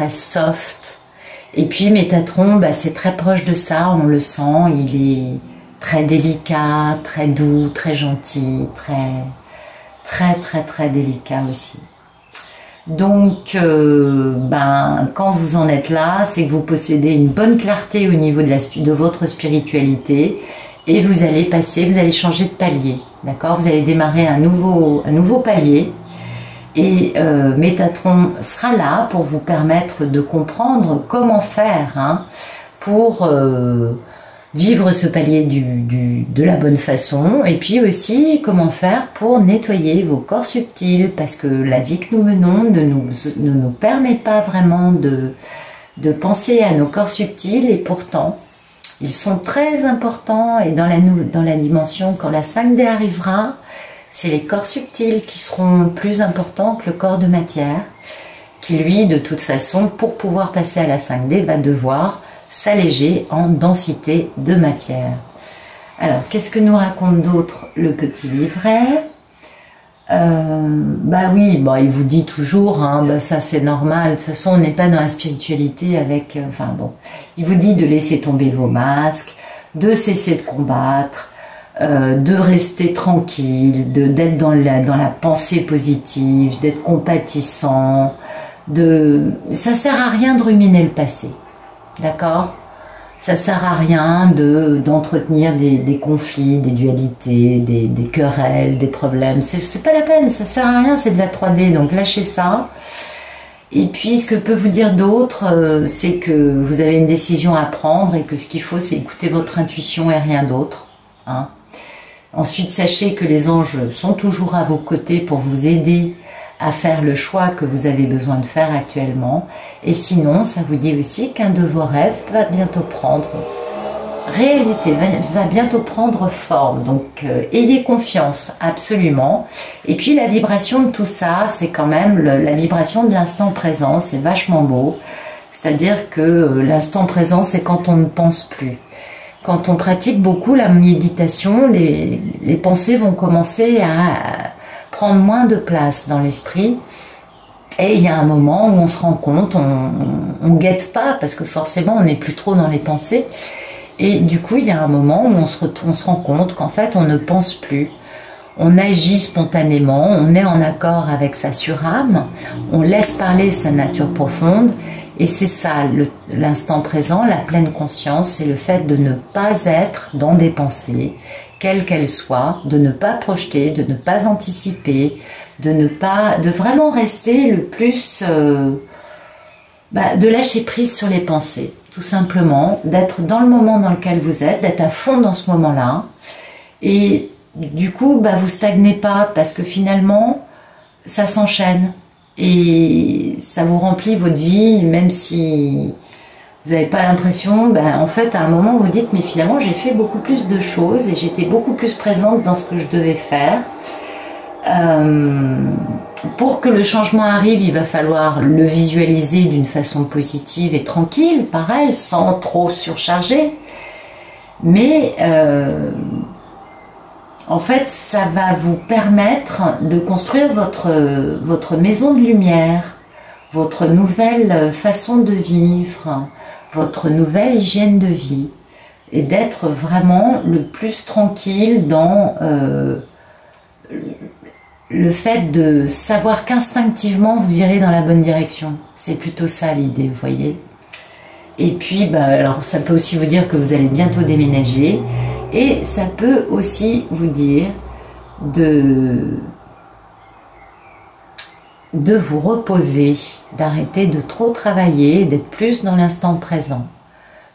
[SPEAKER 1] soft. Et puis Métatron, c'est très proche de ça, on le sent, il est très délicat, très doux, très gentil, très délicat aussi. Donc, quand vous en êtes là, c'est que vous possédez une bonne clarté au niveau de votre spiritualité et vous allez changer de palier, d'accord? Vous allez démarrer un nouveau palier et Métatron sera là pour vous permettre de comprendre comment faire pour vivre ce palier de la bonne façon, et puis aussi comment faire pour nettoyer vos corps subtils, parce que la vie que nous menons ne nous permet pas vraiment de penser à nos corps subtils, et pourtant ils sont très importants. Et dans la dimension, quand la 5D arrivera, c'est les corps subtils qui seront plus importants que le corps de matière, qui lui, de toute façon, pour pouvoir passer à la 5D, va devoir s'alléger en densité de matière. Alors, qu'est-ce que nous raconte d'autre le petit livret? Il vous dit toujours, ça c'est normal, de toute façon on n'est pas dans la spiritualité avec... il vous dit de laisser tomber vos masques, de cesser de combattre, de rester tranquille, d'être dans la pensée positive, d'être compatissant, ça sert à rien de ruminer le passé. D'accord? Ça sert à rien d'entretenir des conflits, des dualités, des querelles, des problèmes. C'est pas la peine, ça sert à rien, c'est de la 3D, donc lâchez ça. Et puis ce que peut vous dire d'autre, c'est que vous avez une décision à prendre et que ce qu'il faut, c'est écouter votre intuition et rien d'autre. Ensuite, sachez que les anges sont toujours à vos côtés pour vous aider à faire le choix que vous avez besoin de faire actuellement. Et sinon, ça vous dit aussi qu'un de vos rêves va bientôt prendre réalité, va bientôt prendre forme. Donc, ayez confiance, absolument. Et puis, la vibration de tout ça, c'est quand même la vibration de l'instant présent. C'est vachement beau. C'est-à-dire que l'instant présent, c'est quand on ne pense plus. Quand on pratique beaucoup la méditation, les pensées vont commencer à prendre moins de place dans l'esprit, et il y a un moment où on se rend compte, on guette pas, parce que forcément on n'est plus trop dans les pensées, et du coup il y a un moment où on se rend compte qu'en fait on ne pense plus, on agit spontanément, on est en accord avec sa surâme, on laisse parler sa nature profonde, et c'est ça l'instant présent, la pleine conscience, c'est le fait de ne pas être dans des pensées, quelle qu'elle soit, de ne pas projeter, de ne pas anticiper, de vraiment rester le plus, de lâcher prise sur les pensées, tout simplement, d'être dans le moment dans lequel vous êtes, d'être à fond dans ce moment-là, et du coup, vous stagnez pas, parce que finalement, ça s'enchaîne, et ça vous remplit votre vie, même si vous n'avez pas l'impression, en fait, à un moment, vous dites, mais finalement, j'ai fait beaucoup plus de choses et j'étais beaucoup plus présente dans ce que je devais faire. Pour que le changement arrive, il va falloir le visualiser d'une façon positive et tranquille, pareil, sans trop surcharger. Mais En fait, ça va vous permettre de construire votre maison de lumière, votre nouvelle façon de vivre, votre nouvelle hygiène de vie, et d'être vraiment le plus tranquille dans le fait de savoir qu'instinctivement vous irez dans la bonne direction. C'est plutôt ça l'idée, vous voyez. Et puis, alors ça peut aussi vous dire que vous allez bientôt déménager, et ça peut aussi vous dire de vous reposer, d'arrêter de trop travailler, d'être plus dans l'instant présent.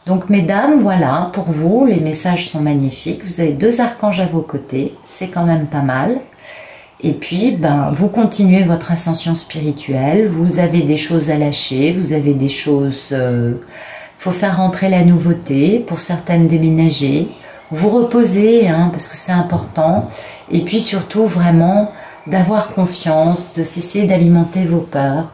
[SPEAKER 1] Donc mesdames, voilà, pour vous, les messages sont magnifiques. Vous avez 2 archanges à vos côtés, c'est quand même pas mal. Et puis, vous continuez votre ascension spirituelle, vous avez des choses à lâcher, vous avez des choses... faut faire rentrer la nouveauté, pour certaines déménager, vous reposer, parce que c'est important. Et puis surtout, vraiment, d'avoir confiance, de cesser d'alimenter vos peurs,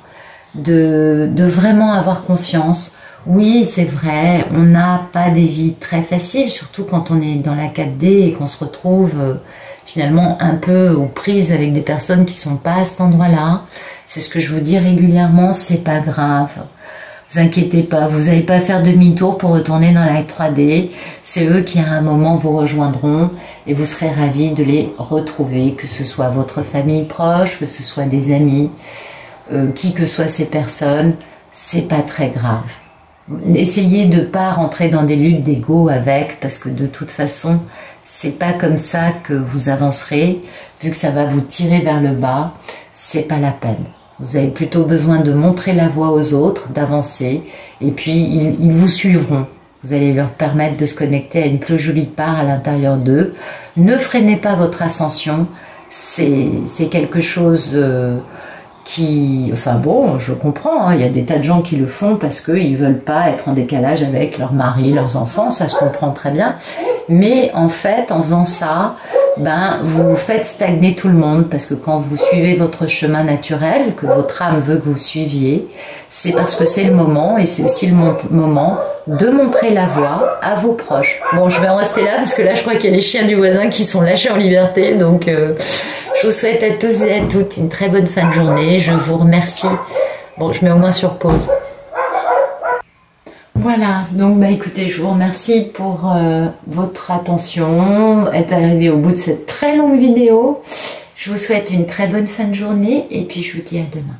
[SPEAKER 1] de vraiment avoir confiance. Oui, c'est vrai, on n'a pas des vies très faciles, surtout quand on est dans la 4D et qu'on se retrouve finalement un peu aux prises avec des personnes qui sont pas à cet endroit-là. C'est ce que je vous dis régulièrement, c'est pas grave. Vous inquiétez pas, vous n'allez pas faire demi-tour pour retourner dans la 3D. C'est eux qui à un moment vous rejoindront et vous serez ravis de les retrouver, que ce soit votre famille proche, que ce soit des amis, qui que soient ces personnes, c'est pas très grave. Essayez de pas rentrer dans des luttes d'ego avec, parce que de toute façon, c'est pas comme ça que vous avancerez, vu que ça va vous tirer vers le bas, c'est pas la peine. Vous avez plutôt besoin de montrer la voie aux autres, d'avancer, et puis ils vous suivront. Vous allez leur permettre de se connecter à une plus jolie part à l'intérieur d'eux. Ne freinez pas votre ascension, c'est quelque chose qui... Enfin bon, je comprends, il y a des tas de gens qui le font parce qu'ils veulent pas être en décalage avec leur mari, leurs enfants, ça se comprend très bien. Mais en fait, en faisant ça, vous faites stagner tout le monde, parce que quand vous suivez votre chemin naturel, que votre âme veut que vous suiviez, c'est parce que c'est le moment, et c'est aussi le moment de montrer la voie à vos proches. Bon, je vais en rester là, parce que là, je crois qu'il y a les chiens du voisin qui sont lâchés en liberté, donc je vous souhaite à tous et à toutes une très bonne fin de journée. Je vous remercie. Bon, je mets au moins sur pause. Voilà, donc écoutez, je vous remercie pour votre attention, être arrivé au bout de cette très longue vidéo. Je vous souhaite une très bonne fin de journée et puis je vous dis à demain.